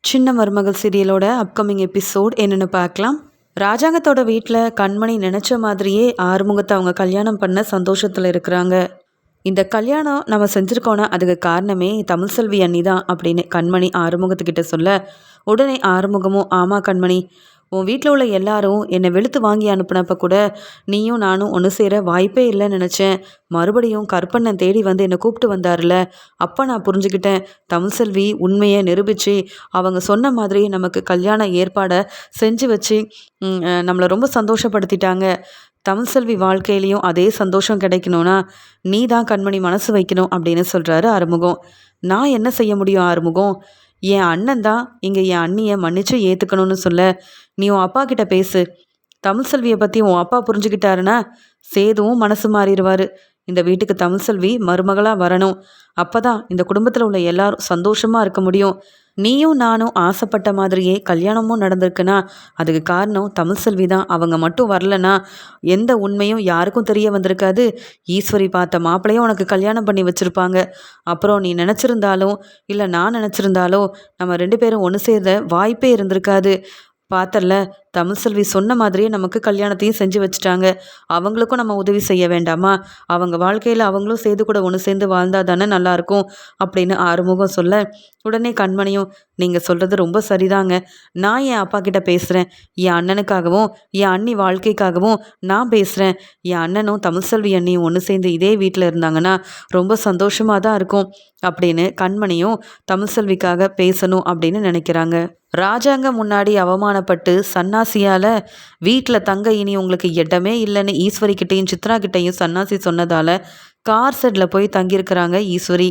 சின்ன மருமகள் சீரியலோட upcoming episode என்னென்னு பார்க்கலாம். ராஜாங்கத்தோட வீட்டில் கண்மணி நினச்ச மாதிரியே ஆறுமுகத்தை அவங்க கல்யாணம் பண்ண சந்தோஷத்தில் இருக்கிறாங்க. இந்த கல்யாணம் நம்ம செஞ்சுருக்கோன்னா அதுக்கு காரணமே தமிழ்செல்வி அண்ணி தான் அப்படின்னு கண்மணி ஆறுமுகத்துக்கிட்ட சொல்ல, உடனே ஆறுமுகமும் ஆமாம் கண்மணி, உன் வீட்டில் உள்ள எல்லாரும் என்னை வெளுத்து வாங்கி அனுப்புனப்ப கூட நீயும் நானும் ஒன்று சேர வாய்ப்பே இல்லைன்னு நினச்சேன். மறுபடியும் கற்பண்ணன் தேடி வந்து என்னை கூப்பிட்டு வந்தார்ல, அப்போ நான் புரிஞ்சுக்கிட்டேன் தமிழ்செல்வி உண்மையை நிரூபித்து அவங்க சொன்ன மாதிரி நமக்கு கல்யாண ஏற்பாடை செஞ்சு வச்சு நம்மளை ரொம்ப சந்தோஷப்படுத்திட்டாங்க. தமிழ்செல்வி வாழ்க்கையிலையும் அதே சந்தோஷம் கிடைக்கணும்னா நீ தான் கண்மணி மனசு வைக்கணும் அப்படின்னு சொல்கிறாரு ஆறுமுகம். நான் என்ன செய்ய முடியும் ஆறுமுகம்? என் அண்ணன் தான் இங்கே என் அண்ணியை மன்னிச்சு ஏற்றுக்கணும்னு சொல்ல, நீ உன் அப்பா கிட்ட பேசு. தமிழ்செல்வியை பற்றி உன் அப்பா புரிஞ்சுக்கிட்டாருன்னா சேதுவும் மனசு மாறிடுவார். இந்த வீட்டுக்கு தமிழ்செல்வி மருமகளாக வரணும். அப்போ தான் இந்த குடும்பத்தில் உள்ள எல்லாரும் சந்தோஷமாக இருக்க முடியும். நீயும் நானும் ஆசைப்பட்ட மாதிரியே கல்யாணமும் நடந்திருக்குன்னா அதுக்கு காரணம் தமிழ்செல்வி தான். அவங்க மட்டும் வரலன்னா எந்த உண்மையும் யாருக்கும் தெரிய வந்திருக்காது. ஈஸ்வரி பார்த்த மாப்பிள்ளையும் உனக்கு கல்யாணம் பண்ணி வச்சுருப்பாங்க. அப்புறம் நீ நினச்சிருந்தாலும் இல்லை நான் நினச்சிருந்தாலும் நம்ம 2 பேரும் ஒன்று சேர்ந்த வாய்ப்பே இருந்திருக்காது. பார்த்தல, தமிழ்செல்வி சொன்ன மாதிரியே நமக்கு கல்யாணத்தையும் செஞ்சு வச்சுட்டாங்க. அவங்களுக்கும் நம்ம உதவி செய்ய வேண்டாமா? அவங்க வாழ்க்கையில் அவங்களும் சேது கூட ஒன்று சேர்ந்து வாழ்ந்தா தானே நல்லாயிருக்கும் அப்படின்னு ஆறுமுகம் சொல்ல, உடனே கண்மணியும் நீங்கள் சொல்கிறது ரொம்ப சரிதாங்க. நான் என் அப்பா கிட்ட பேசுகிறேன். என் அண்ணனுக்காகவும் என் அண்ணி வாழ்க்கைக்காகவும் நான் பேசுகிறேன். என் அண்ணனும் தமிழ்செல்வி அண்ணியும் ஒன்று சேர்ந்து இதே வீட்டில் இருந்தாங்கன்னா ரொம்ப சந்தோஷமாக தான் இருக்கும் அப்படின்னு கண்மணியும் தமிழ்செல்விக்காக பேசணும் அப்படின்னு நினைக்கிறாங்க. ராஜாங்க முன்னாடி அவமானப்பட்டு சன்னாசியால் வீட்டில் தங்க இனி உங்களுக்கு இடமே இல்லைன்னு ஈஸ்வரி கிட்டேயும் சித்ரா கிட்டேயும் சன்னாசி சொன்னதால் கார் செட்டில் போய் தங்கியிருக்கிறாங்க ஈஸ்வரி.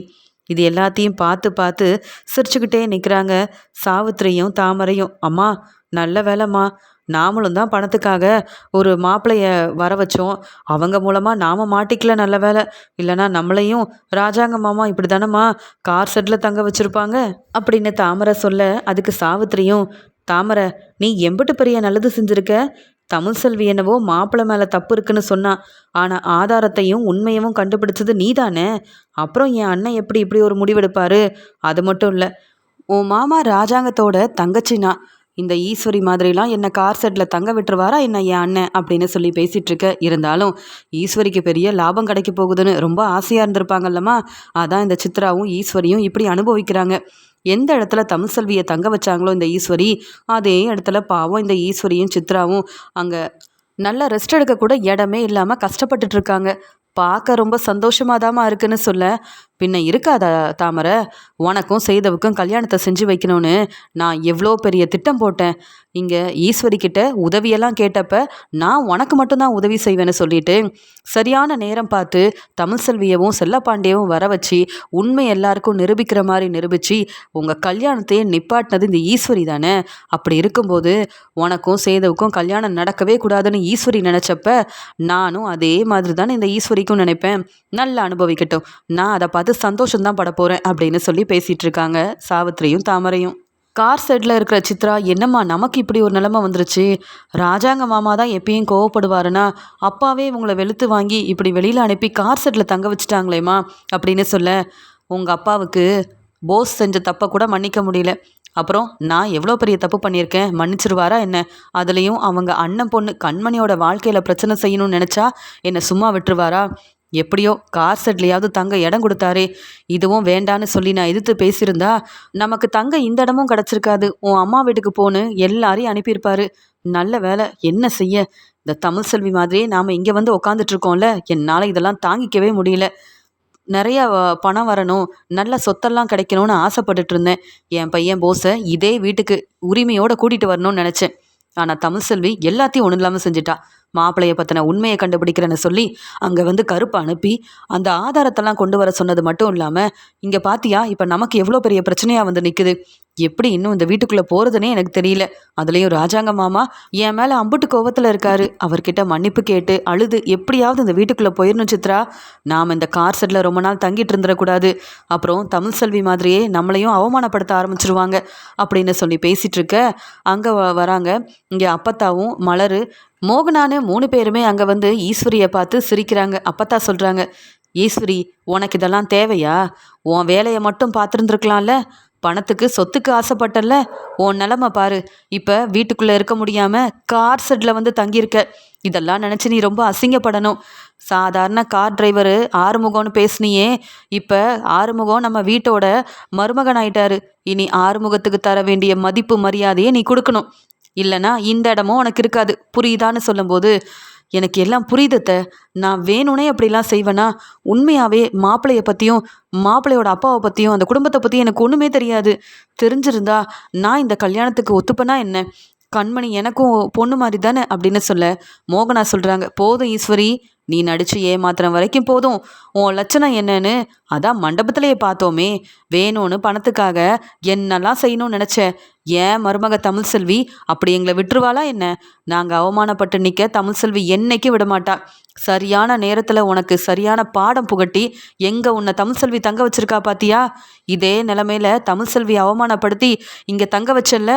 இது எல்லாத்தையும் பார்த்து பார்த்து சிரிச்சுக்கிட்டே நிற்கிறாங்க சாவித்திரியும் தாமரையும். அம்மா நல்ல வேலைம்மா, நாமளும் தான் பணத்துக்காக ஒரு மாப்பிள்ளைய வர வச்சோம். அவங்க மூலமாக நாம் மாட்டிக்கல, நல்ல வேலை. இல்லைனா நம்மளையும் ராஜாங்க மாமா இப்படி தானம்மா கார் செட்டில் தங்க வச்சுருப்பாங்க அப்படின்னு தாமரை சொல்ல, அதுக்கு சாவித்திரியும் தாமரை நீ எம்பிட்டு பெரிய நல்லது செஞ்சுருக்க. தமிழ்செல்வி என்னவோ மாப்பிள்ளை மேலே தப்பு இருக்குன்னு சொன்னா, ஆனால் ஆதாரத்தையும் உண்மையவும் கண்டுபிடிச்சது நீ தானே. அப்புறம் என் அண்ணன் எப்படி இப்படி ஒரு முடிவெடுப்பாரு? அது மட்டும் இல்லை, உன் மாமா ராஜாங்கத்தோட தங்கச்சினா இந்த ஈஸ்வரி மாதிரிலாம் என்னை கார் செட்டில் தங்க விட்டுருவாரா என்ன என் அண்ணன் அப்படின்னு சொல்லி பேசிகிட்டு இருக்க. இருந்தாலும் ஈஸ்வரிக்கு பெரிய லாபம் கிடைக்க போகுதுன்னு ரொம்ப ஆசையாக இருந்திருப்பாங்கல்லம்மா. அதான் இந்த சித்ராவும் ஈஸ்வரியும் இப்படி அனுபவிக்கிறாங்க. எந்த இடத்துல தமிழ்செல்வியை தங்க வச்சாங்களோ இந்த ஈஸ்வரி, அதே இடத்துல பாவம் இந்த ஈஸ்வரியும் சித்ராவும் அங்கே நல்லா ரெஸ்ட் எடுக்க கூட இடமே இல்லாமல் கஷ்டப்பட்டுட்டு இருக்காங்க. பார்க்க ரொம்ப சந்தோஷமாதாம்மா இருக்குன்னு சொல்ல, பின்ன இருக்காதா தாமரை? உனக்கும் சேதுவுக்கும் கல்யாணத்தை செஞ்சு வைக்கணும்னு நான் எவ்வளோ பெரிய திட்டம் போட்டேன். இங்கே ஈஸ்வரி கிட்ட உதவியெல்லாம் கேட்டப்ப நான் உனக்கு மட்டும்தான் உதவி செய்வேன்னு சொல்லிட்டு சரியான நேரம் பார்த்து தமிழ்செல்வியவும் செல்லப்பாண்டியவும் வர வச்சு உண்மை எல்லாருக்கும் நிரூபிக்கிற மாதிரி நிரூபித்து உங்கள் கல்யாணத்தையே நிப்பாட்டினது இந்த ஈஸ்வரி தானே. அப்படி இருக்கும்போது உனக்கும் சேதுவுக்கும் கல்யாணம் நடக்கவே கூடாதுன்னு ஈஸ்வரி நினச்சப்ப நானும் அதே மாதிரி தானே இந்த ஈஸ்வரிக்கும் நினைப்பேன். நல்லா அனுபவிக்கட்டும், நான் அதை பார்த்து சந்தோஷம்தான் பட போகிறேன் அப்படின்னு சொல்லி பேசிகிட்டு இருக்காங்க சாவித்திரியும் தாமரையும். கார் செட்டில் இருக்கிற சித்ரா, என்னம்மா நமக்கு இப்படி ஒரு நிலைமை வந்துருச்சு. ராஜாங்க மாமா தான் எப்பயும் கோவப்படுவாருன்னா அப்பாவே உங்களை வெளுத்து வாங்கி இப்படி வெளியில் அனுப்பி கார் செட்டில் தங்க வச்சுட்டாங்களேம்மா அப்படின்னு சொல்ல, உங்கள் அப்பாவுக்கு போஸ் செஞ்ச தப்பை கூட மன்னிக்க முடியல. அப்புறம் நான் எவ்வளோ பெரிய தப்பு பண்ணியிருக்கேன், மன்னிச்சிருவாரா என்ன? அதுலேயும் அவங்க அண்ணன் பொண்ணு கண்மணியோட வாழ்க்கையில் பிரச்சனை செய்யணும்னு நினச்சா என்னை சும்மா விட்டுருவாரா? எப்படியோ கார் செட்லையாவது தங்க இடம் கொடுத்தாரே, இதுவும் வேண்டான்னு சொல்லி நான் எதிர்த்து பேசியிருந்தா நமக்கு தங்க இந்த இடமும் கிடச்சிருக்காது. உன் அம்மா வீட்டுக்கு போன்னு எல்லாரையும் அனுப்பியிருப்பாரு. நல்ல வேலை. என்ன செய்ய, இந்த தமிழ்செல்வி மாதிரியே நாம் இங்கே வந்து உக்காந்துட்ருக்கோம்ல, என்னால் இதெல்லாம் தாங்கிக்கவே முடியல. நிறையா பணம் வரணும், நல்ல சொத்தெல்லாம் கிடைக்கணும்னு ஆசைப்பட்டுட்டு இருந்தேன். என் பையன் போஸை இதே வீட்டுக்கு உரிமையோடு கூட்டிகிட்டு வரணும்னு நினச்சேன். ஆனால் தமிழ்செல்வி எல்லாத்தையும் ஒன்றும் இல்லாமல் செஞ்சுட்டா. மாப்பிள்ளையை பற்றின உண்மையை கண்டுபிடிக்கிறேன்னு சொல்லி அங்கே வந்து கருப்பை அனுப்பி அந்த ஆதாரத்தெல்லாம் கொண்டு வர சொன்னது மட்டும் இல்லாமல், இங்கே பார்த்தியா இப்போ நமக்கு எவ்வளோ பெரிய பிரச்சனையாக வந்து நிற்குது. எப்படி இன்னும் இந்த வீட்டுக்குள்ளே போகிறதுனே எனக்கு தெரியல. அதுலேயும் ராஜாங்க மாமா என் மேலே அம்புட்டு கோவத்தில் இருக்காரு. அவர்கிட்ட மன்னிப்பு கேட்டு அழுது எப்படியாவது இந்த வீட்டுக்குள்ளே போயிடணும் சித்ரா. நாம் இந்த கார் செட்டில் ரொம்ப நாள் தங்கிட்டு இருந்துடக்கூடாது. அப்புறம் தமிழ்செல்வி மாதிரியே நம்மளையும் அவமானப்படுத்த ஆரம்பிச்சிருவாங்க அப்படின்னு சொல்லி பேசிகிட்டு இருக்க, அங்கே வராங்க இங்கே அப்பத்தாவும் மலர் மோகனான்னு 3 பேருமே அங்கே வந்து ஈஸ்வரியை பார்த்து சிரிக்கிறாங்க. அப்பத்தா சொல்கிறாங்க, ஈஸ்வரி உனக்கு இதெல்லாம் தேவையா? உன் வேலையை மட்டும் பார்த்துருந்துருக்கலாம்ல. பணத்துக்கு சொத்துக்கு ஆசைப்பட்டல்ல, உன் நிலமை பாரு. இப்போ வீட்டுக்குள்ளே இருக்க முடியாமல் கார் ஷெட்டில் வந்து தங்கியிருக்க. இதெல்லாம் நினச்சி நீ ரொம்ப அசிங்கப்படணும். சாதாரண கார் டிரைவரு ஆறுமுகம்னு பேசுனியே, இப்போ ஆறுமுகம் நம்ம வீட்டோட மருமகன் ஆயிட்டாரு. இனி ஆறுமுகத்துக்கு தர வேண்டிய மதிப்பு மரியாதையை நீ கொடுக்கணும். இல்லைனா இந்த இடமும் உனக்கு இருக்காது. புரியுதான்னு சொல்லும்போது, எனக்கு எல்லாம் புரியுதுத்த. நான் வேணும்னே அப்படிலாம் செய்வேனா? உண்மையாகவே மாப்பிள்ளைய பற்றியும் மாப்பிள்ளையோட அப்பாவை பற்றியும் அந்த குடும்பத்தை பற்றியும் எனக்கு ஒன்றுமே தெரியாது. தெரிஞ்சிருந்தா நான் இந்த கல்யாணத்துக்கு ஒத்துப்பனா என்ன? கண்மணி எனக்கும் பொண்ணு மாதிரி தானே அப்படின்னு சொல்ல, மோகனா சொல்கிறாங்க, போதும் ஈஸ்வரி, நீ நடிச்சு ஏமாத்துற வரைக்கும் போதும். உன் லட்சணம் என்னன்னு அதான் மண்டபத்திலேயே பார்த்தோமே. வேணும்னு பணத்துக்காக என்னெல்லாம் செய்யணும்னு நினச்ச. ஏன் மருமக தமிழ்செல்வி அப்படி எங்களை விட்டுருவாளா என்ன? நாங்கள் அவமானப்பட்டு நிற்க தமிழ்செல்வி என்னைக்கு விடமாட்டா. சரியான நேரத்தில் உனக்கு சரியான பாடம் புகட்டி எங்கே உன்னை தமிழ்செல்வி தங்க வச்சிருக்கா பாத்தியா? இதே நிலமையில தமிழ்செல்வி அவமானப்படுத்தி இங்கே தங்க வச்சல்ல.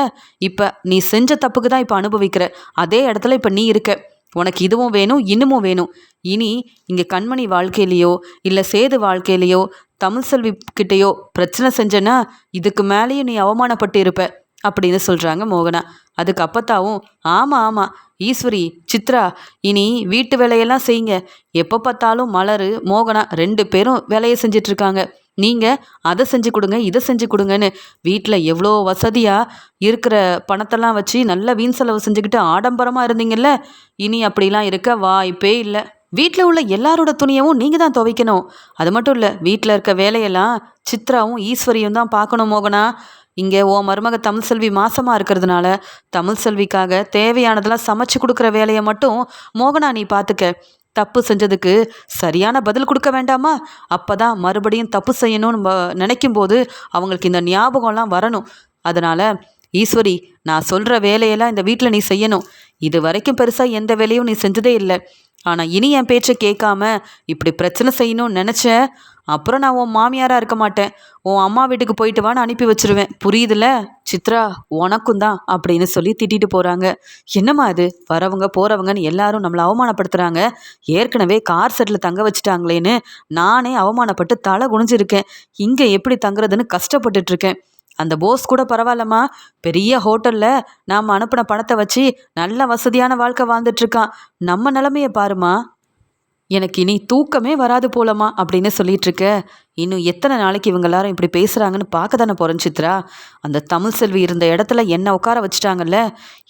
இப்போ நீ செஞ்ச தப்புக்கு தான் இப்போ அனுபவிக்கிற. அதே இடத்துல இப்போ நீ இருக்க. உனக்கு இதுவும் வேணும், இன்னமும் வேணும். இனி இங்கே கண்மணி வாழ்க்கையிலையோ இல்லை சேது வாழ்க்கையிலையோ தமிழ்செல்வி கிட்டேயோ பிரச்சனை செஞ்சேன்னா இதுக்கு மேலேயும் நீ அவமானப்பட்டு இருப்ப அப்படின்னு சொல்கிறாங்க மோகனா. அதுக்கு அப்பத்தாவும், ஆமாம் ஆமாம் ஈஸ்வரி, சித்ரா, இனி வீட்டு வேலையெல்லாம் செய்யுங்க. எப்போ பார்த்தாலும் மலர் மோகனா 2 பேரும் வேலையை செஞ்சிட்ருக்காங்க. நீங்கள் அதை செஞ்சு கொடுங்க, இதை செஞ்சு கொடுங்கன்னு வீட்டில் எவ்வளோ வசதியாக இருக்கிற பணத்தெல்லாம் வச்சு நல்ல வீண் செலவு செஞ்சுக்கிட்டு ஆடம்பரமாக இருந்தீங்கல்ல. இனி அப்படிலாம் இருக்க வாய்ப்பே இல்லை. வீட்டில் உள்ள எல்லாரோட துணியவும் நீங்கள் தான் துவைக்கணும். அது மட்டும் இல்லை, வீட்டில் இருக்க வேலையெல்லாம் சித்ராவும் ஈஸ்வரியும் தான் பார்க்கணும் மோகனா. இங்கே ஓ மருமக தமிழ்செல்வி மாசமாக இருக்கிறதுனால தமிழ்செல்விக்காக தேவையானதெல்லாம் சமைச்சு கொடுக்குற வேலையை மட்டும் மோகனா நீ பார்த்துக்க. தப்பு செஞ்சதுக்கு சரியான பதில் கொடுக்க வேண்டாமா? அப்போ தான் மறுபடியும் தப்பு செய்யணும்னு நினைக்கும் போது அவங்களுக்கு இந்த ஞாபகம்லாம் வரணும். அதனால் ஈஸ்வரி, நான் சொல்கிற வேலையெல்லாம் இந்த வீட்டில் நீ செய்யணும். இது வரைக்கும் பெருசாக எந்த வேலையும் நீ செஞ்சதே இல்லை. ஆனால் இனி என் பேச்சை கேட்காம இப்படி பிரச்சனை செய்யணும்னு நினச்சேன், அப்புறம் நான் உன் மாமியாராக இருக்க மாட்டேன். உன் அம்மா வீட்டுக்கு போயிட்டு வான்னு அனுப்பி வச்சிருவேன். புரியுதுல சித்ரா? உனக்கும் தான் அப்படின்னு சொல்லி திட்டிட்டு போகிறாங்க. என்னம்மா இது, வரவங்க போகிறவங்கன்னு எல்லாரும் நம்மளை அவமானப்படுத்துகிறாங்க. ஏற்கனவே கார் செட்டில் தங்க வச்சுட்டாங்களேன்னு நானே அவமானப்பட்டு தலை குனிஞ்சிருக்கேன். இங்கே எப்படி தங்குறதுன்னு கஷ்டப்பட்டுட்ருக்கேன். அந்த போஸ் கூட பரவாயில்லம்மா, பெரிய ஹோட்டலில் நாம் அனுப்பின பணத்தை வச்சு நல்ல வசதியான வாழ்க்கை வாழ்ந்துட்டுருக்கான். நம்ம நிலமையை பாருமா. எனக்கு இனி தூக்கமே வராது போலமா அப்படின்னு சொல்லிகிட்ருக்க. இன்னும் எத்தனை நாளைக்கு இவங்க எல்லாரும் இப்படி பேசுகிறாங்கன்னு பார்க்க தானே போகிறேன் சித்ரா. அந்த தமிழ்செல்வி இருந்த இடத்துல என்ன உட்கார வச்சுட்டாங்கல்ல.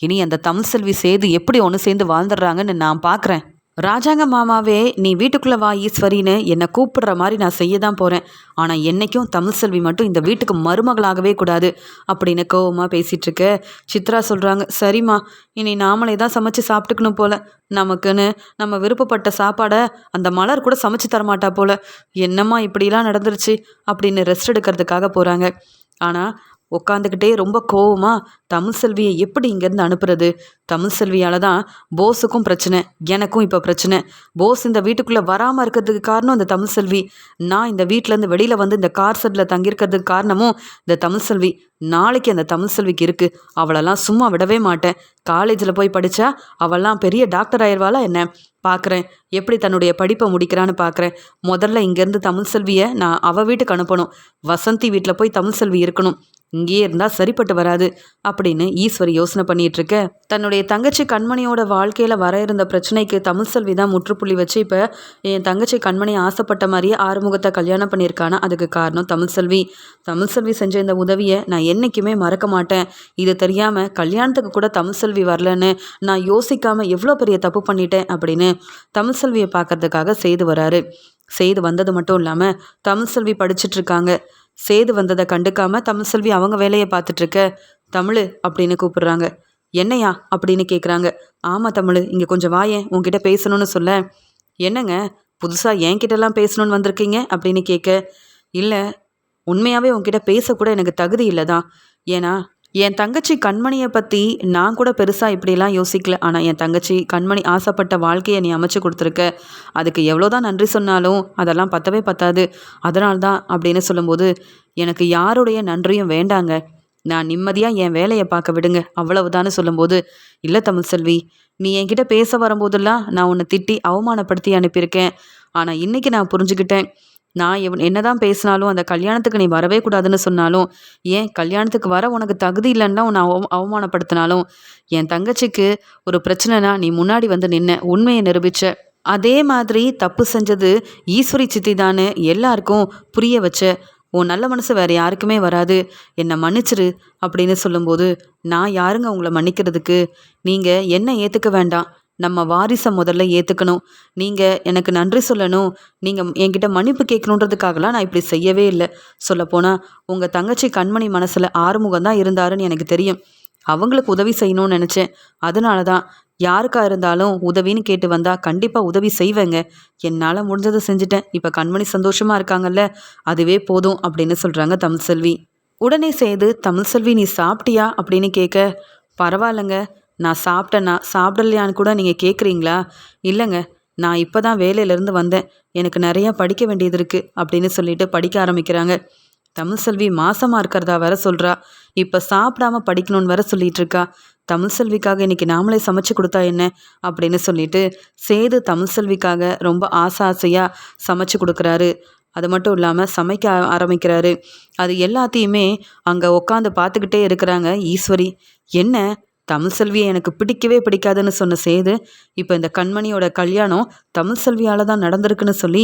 இனி அந்த தமிழ்செல்வி சேது எப்படி ஒன்று சேர்ந்து வாழ்ந்துடுறாங்கன்னு நான் பார்க்குறேன். ராஜாங்க மாமாவே நீ வீட்டுக்குள்ளே வா ஈஸ்வரின்னு என்னை கூப்பிடுற மாதிரி நான் செய்ய தான் போகிறேன். ஆனால் என்றைக்கும் தமிழ்செல்வி மட்டும் இந்த வீட்டுக்கு மருமகளாகவே கூடாது அப்படின்னு கோவமாக பேசிகிட்ருக்க. சித்ரா சொல்கிறாங்க, சரிம்மா, இனி நாமளே தான் சமைச்சு சாப்பிட்டுக்கணும் போல். நமக்குன்னு நம்ம விருப்பப்பட்ட சாப்பாடை அந்த மலர் கூட சமைச்சு தரமாட்டா போல். என்னம்மா இப்படிலாம் நடந்துருச்சு அப்படின்னு ரெஸ்ட் எடுக்கிறதுக்காக போகிறாங்க. ஆனால் உட்காந்துக்கிட்டே ரொம்ப கோவமாக தமிழ்செல்வியை எப்படி இங்கேருந்து அனுப்புறது? தமிழ்செல்வியால் தான் போஸுக்கும் பிரச்சனை, எனக்கும் இப்போ பிரச்சனை. போஸ் இந்த வீட்டுக்குள்ளே வராமல் இருக்கிறதுக்கு காரணம் இந்த தமிழ்செல்வி. நான் இந்த வீட்டிலேருந்து வெளியில் வந்து இந்த கார் செட்டில் தங்கியிருக்கிறதுக்கு காரணமும் இந்த தமிழ்செல்வி. நாளைக்கு அந்த தமிழ்செல்விக்கு இருக்குது. அவளெல்லாம் சும்மா விடவே மாட்டேன். காலேஜில் போய் படித்தா அவள்லாம் பெரிய டாக்டர் ஆயிடுவாளா என்ன? பார்க்குறேன் எப்படி தன்னுடைய படிப்பை முடிக்கிறான்னு பார்க்குறேன். முதல்ல இங்கேருந்து தமிழ்செல்வியை நான் அவள் வீட்டுக்கு அனுப்பணும். வசந்தி வீட்டில் போய் தமிழ்செல்வி இருக்கணும். இங்கேயே இருந்தால் சரிப்பட்டு வராது அப்படின்னு ஈஸ்வரி யோசனை பண்ணிகிட்ருக்க. தன்னுடைய தங்கச்சி கண்மணியோட வாழ்க்கையில் வர இருந்த பிரச்சனைக்கு தமிழ்செல்வி தான் முற்றுப்புள்ளி வச்சு இப்போ என் தங்கச்சி கண்மணி ஆசைப்பட்ட மாதிரியே ஆறுமுகத்தை கல்யாணம் பண்ணியிருக்கானா. அதுக்கு காரணம் தமிழ்செல்வி. தமிழ்செல்வி செஞ்ச இந்த உதவியை நான் என்றைக்குமே மறக்க மாட்டேன். இது தெரியாமல் கல்யாணத்துக்கு கூட தமிழ்செல்வி வரலன்னு நான் யோசிக்காமல் எவ்வளோ பெரிய தப்பு பண்ணிட்டேன் அப்படின்னு தமிழ்செல்வியை பார்க்கறதுக்காக சேது வராரு. சேது வந்தது மட்டும் இல்லாமல் தமிழ்செல்வி படிச்சுட்ருக்காங்க. சேது வந்ததை கண்டுக்காமல் தமிழ்செல்வி அவங்க வேலையை பார்த்துட்ருக்க. தமிழ் அப்படின்னு கூப்பிடுறாங்க. என்னையா அப்படின்னு கேட்குறாங்க. ஆமாம் தமிழ், இங்கே கொஞ்சம் வாயேன், உங்ககிட்ட பேசணும்னு சொல்ல. என்னங்க புதுசாக என்கிட்டலாம் பேசணுன்னு வந்திருக்கீங்க அப்படின்னு கேட்க. இல்லை, உண்மையாகவே உங்ககிட்ட பேசக்கூட எனக்கு தகுதி இல்லை தான். ஏன்னா என் தங்கச்சி கண்மணியை பற்றி நான் கூட பெருசாக இப்படிலாம் யோசிக்கல. ஆனால் என் தங்கச்சி கண்மணி ஆசைப்பட்ட வாழ்க்கையை நீ அமைச்சு கொடுத்துருக்க. அதுக்கு எவ்வளோதான் நன்றி சொன்னாலும் அதெல்லாம் பத்தவே பத்தாது. அதனால்தான் அப்படின்னு சொல்லும்போது, எனக்கு யாருடைய நன்றியும் வேண்டாங்க. நான் நிம்மதியாக என் வேலையை பார்க்க விடுங்க, அவ்வளவுதான்னு சொல்லும்போது, இல்லை தமிழ்செல்வி, நீ என்கிட்ட பேச வரும்போதெல்லாம் நான் உன்னை திட்டி அவமானப்படுத்தி அனுப்பியிருக்கேன். ஆனால் இன்றைக்கி நான் புரிஞ்சுக்கிட்டேன். நான் என்னதான் பேசினாலும் அந்த கல்யாணத்துக்கு நீ வரவே கூடாதுன்னு சொன்னாலும், ஏன் கல்யாணத்துக்கு வர உனக்கு தகுதி இல்லைன்னு உன்னை அவமானப்படுத்தினாலும், என் தங்கச்சிக்கு ஒரு பிரச்சனைனா நீ முன்னாடி வந்து நின்ன, உண்மையை நிரூபிச்ச. அதே மாதிரி தப்பு செஞ்சது ஈஸ்வரி சித்தி தான்னு எல்லாருக்கும் புரிய வச்ச. உன் நல்ல மனசு வேற யாருக்குமே வராது. என்னை மன்னிச்சிரு அப்படின்னு சொல்லும்போது, நான் யாருங்க உங்களை மன்னிக்கிறதுக்கு? நீங்கள் என்ன ஏற்றுக்க வேண்டாம். நம்ம வாரிசை முதல்ல ஏற்றுக்கணும். நீங்கள் எனக்கு நன்றி சொல்லணும். நீங்கள் என்கிட்ட மன்னிப்பு கேட்கணுன்றதுக்காகலாம் நான் இப்படி செய்யவே இல்லை. சொல்லப்போனால் உங்கள் தங்கச்சி கண்மணி மனசில் ஆறுமுகம் தான் இருந்தாருன்னு எனக்கு தெரியும். அவங்களுக்கு உதவி செய்யணும்னு நினச்சேன். அதனால தான் யாருக்கா இருந்தாலும் உதவின்னு கேட்டு வந்தா கண்டிப்பாக உதவி செய்வேங்க. என்னால் முடிஞ்சதை செஞ்சுட்டேன். இப்போ கண்மணி சந்தோஷமாக இருக்காங்கல்ல, அதுவே போதும் அப்படின்னு சொல்கிறாங்க தமிழ்செல்வி. உடனே செய்து தமிழ்செல்வி நீ சாப்பிட்டியா அப்படின்னு கேட்க, பரவாயில்லைங்க, நான் சாப்பிட்டேன்னா சாப்பிடலையான்னு கூட நீங்கள் கேட்குறீங்களா? இல்லைங்க, நான் இப்போ தான் வேலையிலேருந்து வந்தேன். எனக்கு நிறையா படிக்க வேண்டியது இருக்குது அப்படின்னு சொல்லிட்டு படிக்க ஆரம்பிக்கிறாங்க. தமிழ்செல்வி மாசமாக இருக்கிறதா வேற சொல்கிறா. இப்போ சாப்பிடாம படிக்கணும்னு வேற சொல்லிட்டு இருக்கா. தமிழ்செல்விக்காக இன்னைக்கு நாமளே சமைச்சு கொடுத்தா என்ன அப்படின்னு சொல்லிட்டு சேது தமிழ்செல்விக்காக ரொம்ப ஆசையாக சமைச்சு கொடுக்குறாரு. அது மட்டும் இல்லாமல் சமைக்க ஆரம்பிக்கிறாரு. அது எல்லாத்தையுமே அங்கே உட்காந்து பார்த்துக்கிட்டே இருக்கிறாங்க ஈஸ்வரி. என்ன தமிழ்செல்வியை எனக்கு பிடிக்கவே பிடிக்காதுன்னு சொன்ன சேது, இப்போ இந்த கண்மணியோட கல்யாணம் தமிழ்செல்வியால் தான் நடந்திருக்குன்னு சொல்லி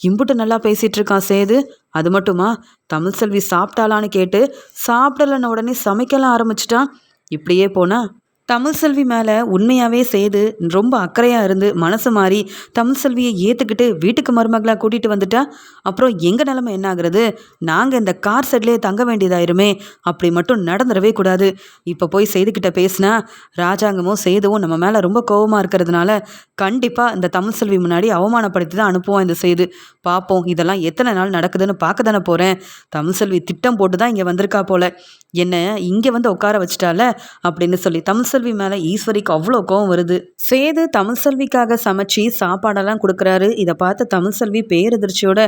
இம்புட்டு நல்லா பேசிகிட்டு இருக்கான் சேது. அது மட்டுமா, தமிழ்செல்வி சாப்பிட்டாலான்னு கேட்டு சாப்பிடலன்னு உடனே சமைக்கலாம் ஆரம்பிச்சிட்டான். இப்படியே போனால் தமிழ்செல்வி மேலே உண்மையாகவே சேது ரொம்ப அக்கறையாக இருந்து மனசு மாறி தமிழ்செல்வியை ஏற்றுக்கிட்டு வீட்டுக்கு மருமகளாக கூட்டிகிட்டு வந்துட்டா அப்புறம் எங்கள் நிலைமை என்ன ஆகுறது? நாங்கள் இந்த கார் செட்லேயே தங்க வேண்டியதாயிருமே. அப்படி மட்டும் நடந்துடவே கூடாது. இப்போ போய் சேதுக்கிட்ட பேசினா ராஜாங்கமும் சேதுவும் நம்ம மேலே ரொம்ப கோபமாக இருக்கிறதுனால கண்டிப்பாக இந்த தமிழ்செல்வி முன்னாடி அவமானப்படுத்தி தான் அனுப்புவோம் இந்த சேது. பார்ப்போம் இதெல்லாம் எத்தனை நாள் நடக்குதுன்னு பார்க்க தானே போகிறேன். தமிழ்செல்வி திட்டம் போட்டு தான் இங்கே வந்திருக்கா போல, என்ன இங்கே வந்து உட்கார வச்சிட்டால அப்படின்னு சொல்லி தமிழ்செல்வி மேலே ஈஸ்வரிக்கு அவ்வளோ கோவம் வருது. சேது தமிழ்செல்விக்காக சமைச்சு சாப்பாடெல்லாம் கொடுக்குறாரு. இதை பார்த்த தமிழ்செல்வி பேரதிர்ச்சியோட,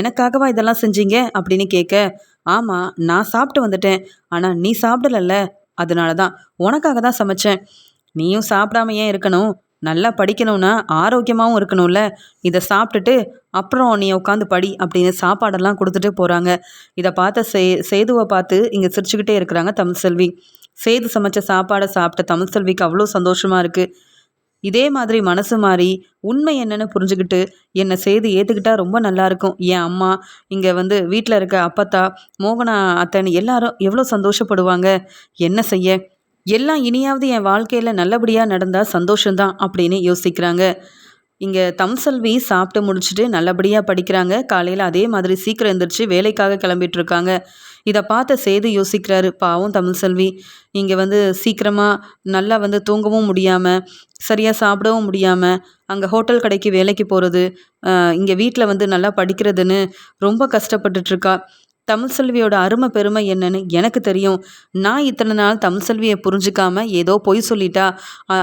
எனக்காகவா இதெல்லாம் செஞ்சீங்க அப்படின்னு கேட்க, ஆமாம் நான் சாப்பிட்டு வந்துட்டேன், ஆனால் நீ சாப்பிடலல்ல, அதனால தான் உனக்காக தான் சமைச்சேன். நீயும் சாப்பிடாம ஏன் இருக்கணும்? நல்லா படிக்கணும்னா ஆரோக்கியமாகவும் இருக்கணும்ல. இதை சாப்பிட்டுட்டு அப்புறம் நீ உட்காந்து படி அப்படின்னு சாப்பாடெல்லாம் கொடுத்துட்டு போகிறாங்க. இதை பார்த்த சேதுவை பார்த்து இங்கே சிரிச்சுக்கிட்டே இருக்கிறாங்க தமிழ்செல்வி. சேது சமைச்ச சாப்பாடை சாப்பிட்ட தமிழ்செல்விக்கு அவ்வளோ சந்தோஷமாக இருக்குது. இதே மாதிரி மனசு மாறி உண்மை என்னன்னு புரிஞ்சுக்கிட்டு என்னை சேது ஏற்றுக்கிட்டா ரொம்ப நல்லாயிருக்கும். என் அம்மா இங்கே வந்து வீட்டில் இருக்க அப்பத்தா மோகனா அத்தனை எல்லாரும் எவ்வளோ சந்தோஷப்படுவாங்க. என்ன செய்ய, எல்லாம் இனியாவது என் வாழ்க்கையில் நல்லபடியாக நடந்தால் சந்தோஷந்தான் அப்படின்னு யோசிக்கிறாங்க. இங்கே தமிழ்செல்வி சாப்பிட்டு முடிச்சுட்டு நல்லபடியாக படிக்கிறாங்க. காலையில் அதே மாதிரி சீக்கிரம் எழுந்திரிச்சு வேலைக்காக கிளம்பிட்டு இருக்காங்க. இதை பார்த்த சேது யோசிக்கிறாரு, பாவம் தமிழ்செல்வி இங்கே வந்து சீக்கிரமாக நல்லா வந்து தூங்கவும் முடியாமல் சரியாக சாப்பிடவும் முடியாமல் அங்கே ஹோட்டல் கடைக்கு வேலைக்கு போகிறது, இங்கே வீட்டில் வந்து நல்லா படிக்கிறதுன்னு ரொம்ப கஷ்டப்பட்டுட்ருக்கா. தமிழ்செல்வியோட அருமை பெருமை என்னன்னு எனக்கு தெரியும். நான் இத்தனை நாள் தமிழ்செல்வியை புரிஞ்சுக்காம ஏதோ பொய் சொல்லிட்டா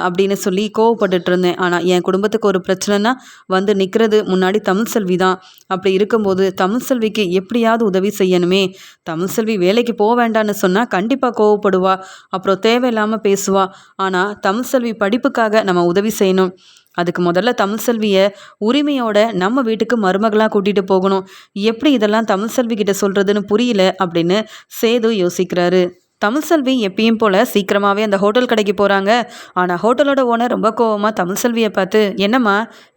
அப்படின்னு சொல்லி கோவப்பட்டுட்டு இருந்தேன். ஆனால் என் குடும்பத்துக்கு ஒரு பிரச்சனைனா வந்து நிற்கிறது முன்னாடி தமிழ்செல்வி தான். அப்படி இருக்கும்போது தமிழ்செல்விக்கு எப்படியாவது உதவி செய்யணுமே. தமிழ்செல்வி வேலைக்கு போக வேண்டான்னு சொன்னால் கண்டிப்பாக கோவப்படுவா, அப்புறம் தேவையில்லாமல் பேசுவா. ஆனால் தமிழ்செல்வி படிப்புக்காக நம்ம உதவி செய்யணும். அதுக்கு முதல்ல தமிழ்செல்வியை உரிமையோட நம்ம வீட்டுக்கு மருமகளாக கூட்டிகிட்டு போகணும். எப்படி இதெல்லாம் தமிழ்செல்வி கிட்ட சொல்கிறதுன்னு புரியல அப்படின்னு சேது யோசிக்கிறாரு. தமிழ்செல்வி எப்பயும் போல் சீக்கிரமாகவே அந்த ஹோட்டல் கடைக்கு போகிறாங்க. ஆனால் ஹோட்டலோட ஓனர் ரொம்ப கோவமாக தமிழ்செல்வியை பார்த்து, என்னம்மா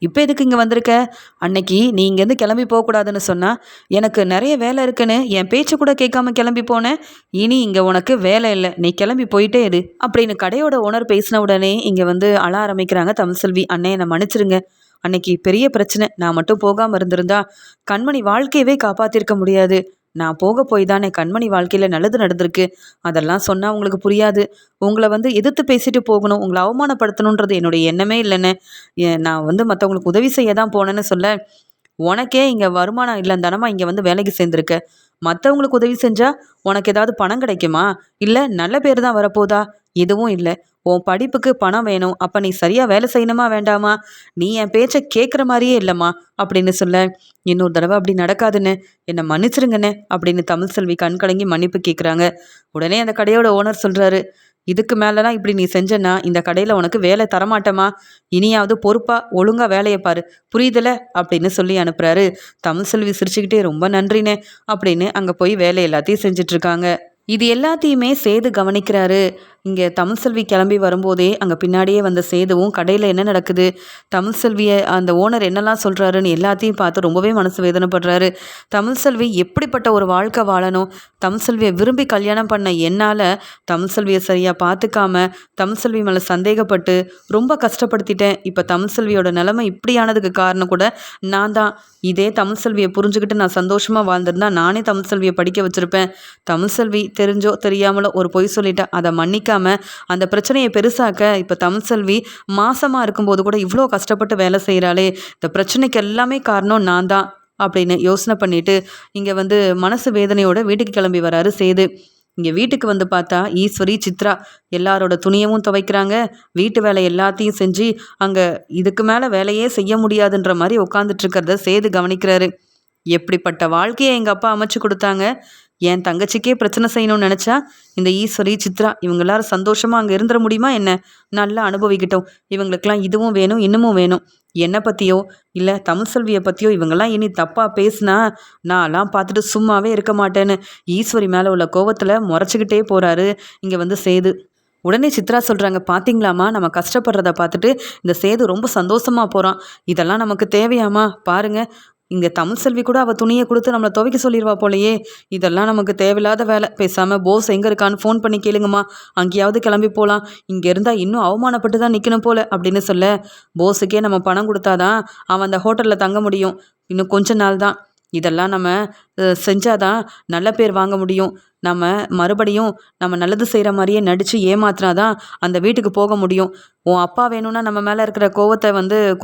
இப்போ எதுக்கு இங்கே வந்திருக்க? அன்னைக்கு நீ இங்கேருந்து கிளம்பி போகக்கூடாதுன்னு சொன்னால் எனக்கு நிறைய வேலை இருக்குன்னு என் பேச்சு கூட கேட்காம கிளம்பி போனேன். இனி இங்கே உனக்கு வேலை இல்லை, நீ கிளம்பி போயிட்டே இரு அப்படின்னு கடையோட ஓனர் பேசின உடனே இங்கே வந்து அழ ஆரம்பிக்கிறாங்க தமிழ்செல்வி. அண்ணே என்னை மன்னிச்சிருங்க, அன்னைக்கு பெரிய பிரச்சனை, நான் மட்டும் போகாமல் இருந்திருந்தா கண்மணி வாழ்க்கையவே காப்பாற்றிருக்க முடியாது. நான் போக போய் தானே கண்மணி வாழ்க்கையில் நல்லது நடந்திருக்கு. அதெல்லாம் சொன்னால் உங்களுக்கு புரியாது. உங்களை வந்து எதிர்த்து பேசிட்டு போகணும், உங்களை அவமானப்படுத்தணுன்றது என்னுடைய எண்ணமே இல்லைன்னு. நான் வந்து மற்றவங்களுக்கு உதவி செய்ய தான் போனேன்னு சொல்ல, உனக்கே இங்கே வருமானம் இல்லைன்னு தானம்மா இங்கே வந்து வேலைக்கு சேர்ந்துருக்க. மற்றவங்களுக்கு உதவி செஞ்சால் உனக்கு ஏதாவது பணம் கிடைக்குமா? இல்லை நல்ல பேர் தான் வரப்போதா? எதுவும் இல்லை. உன் படிப்புக்கு பணம் வேணும், அப்போ நீ சரியாக வேலை செய்யணுமா வேண்டாமா? நீ என் பேச்சை கேட்குற மாதிரியே இல்லைம்மா அப்படின்னு சொல்ல, இன்னொரு தடவை அப்படி நடக்காதுன்னு என்னை மன்னிச்சிருங்கண்ணே அப்படின்னு தமிழ்செல்வி கண் கலங்கி மன்னிப்பு கேட்குறாங்க. உடனே அந்த கடையோட ஓனர் சொல்கிறாரு, இதுக்கு மேலலாம் இப்படி நீ செஞ்சேன்னா இந்த கடையில் உனக்கு வேலை தரமாட்டேமா. இனியாவது பொறுப்பா ஒழுங்கா வேலையை பாரு, புரியுதுல அப்படின்னு சொல்லி அனுப்புறாரு. தமிழ்செல்வி சிரிச்சுக்கிட்டே ரொம்ப நன்றினே அப்படின்னு அங்கே போய் வேலை எல்லாத்தையும் செஞ்சுட்டு இருக்காங்க. இது எல்லாத்தையுமே சேது கவனிக்கிறாரு. இங்கே தமிழ்செல்வி கிளம்பி வரும்போதே அங்கே பின்னாடியே வந்த சேதுவும் கடையில் என்ன நடக்குது, தமிழ்செல்வியை அந்த ஓனர் என்னெல்லாம் சொல்கிறாருன்னு எல்லாத்தையும் பார்த்து ரொம்பவே மனசு வேதனைப்படுறாரு. தமிழ்செல்வி எப்படிப்பட்ட ஒரு வாழ்க்கை வாழணும், தமிழ்செல்வியை விரும்பி கல்யாணம் பண்ண என்னால் தமிழ்செல்வியை சரியாக பார்த்துக்காம தமிழ்செல்வி மேலே சந்தேகப்பட்டு ரொம்ப கஷ்டப்படுத்திட்டேன். இப்போ தமிழ்செல்வியோட நிலைமை இப்படியானதுக்கு காரணம் கூட நான் தான். இதே தமிழ்செல்வியை புரிஞ்சுக்கிட்டு நான் சந்தோஷமாக வாழ்ந்திருந்தா நானே தமிழ்செல்வியை படிக்க வச்சுருப்பேன். தமிழ்செல்வி தெரிஞ்சோ தெரியாமலோ ஒரு பொய் சொல்லிட்டா, அதை மன்னிக்காம அந்த பிரச்சனையை பெருசாக்க இப்போ தமிழ்செல்வி மாசமாக இருக்கும்போது கூட இவ்வளோ கஷ்டப்பட்டு வேலை செய்கிறாளே, இந்த பிரச்சனைக்கு எல்லாமே காரணம் நான் தான் அப்படின்னு யோசனை பண்ணிட்டு இங்கே மனசு வேதனையோட வீட்டுக்கு கிளம்பி வராரு சேது. இங்கே வீட்டுக்கு பார்த்தா ஈஸ்வரி, சித்ரா எல்லாரோட துணியவும் துவைக்கிறாங்க. வீட்டு வேலை எல்லாத்தையும் செஞ்சு அங்கே இதுக்கு மேலே வேலையே செய்ய முடியாதுன்ற மாதிரி உட்காந்துட்டு இருக்கிறத சேது கவனிக்கிறாரு. எப்படிப்பட்ட வாழ்க்கையை எங்கள் அப்பா அமைச்சு கொடுத்தாங்க, என் தங்கச்சிக்கே பிரச்சனை செய்யணும்னு நினச்சா இந்த ஈஸ்வரி, சித்ரா இவங்க எல்லாரும் சந்தோஷமாக அங்கே இருந்துட முடியுமா என்ன? நல்லா அனுபவிக்கிட்டோம். இவங்களுக்கெல்லாம் இதுவும் வேணும் இன்னமும் வேணும். என்னை பற்றியோ இல்லை தமிழ்செல்வியை பற்றியோ இவங்கெல்லாம் இனி தப்பாக பேசுனா நான்லாம் பார்த்துட்டு சும்மாவே இருக்க மாட்டேன்னு ஈஸ்வரி மேலே உள்ள கோவத்தில் முறைச்சிக்கிட்டே போகிறாரு இங்கே சேது. உடனே சித்ரா சொல்கிறாங்க, பார்த்தீங்களாம்மா நம்ம கஷ்டப்படுறத பார்த்துட்டு இந்த சேது ரொம்ப சந்தோஷமாக போகிறான். இதெல்லாம் நமக்கு தேவையாமா? பாருங்க, இங்கே தமிழ்செல்வி கூட அவள் துணியை கொடுத்து நம்மளை துவைக்க சொல்லிடுவா போலையே. இதெல்லாம் நமக்கு தேவையில்லாத வேலை. பேசாமல் போஸ் எங்கே இருக்கான்னு ஃபோன் பண்ணி கேளுங்கம்மா, அங்கேயாவது கிளம்பி போகலாம். இங்கே இருந்தால் இன்னும் அவமானப்பட்டு தான் நிற்கணும் போல அப்படின்னு சொல்ல, போஸுக்கே நம்ம பணம் கொடுத்தாதான் அவன் அந்த ஹோட்டலில் தங்க முடியும். இன்னும் கொஞ்ச நாள் தான். இதெல்லாம் நம்ம செஞ்சாதான் நல்ல பேர் வாங்க முடியும். நம்ம மறுபடியும் நம்ம நல்லது செய்கிற மாதிரியே நடித்து ஏமாத்தினாதான் அந்த வீட்டுக்கு போக முடியும். உன் அப்பா வேணும்னா நம்ம மேலே இருக்கிற கோவத்தை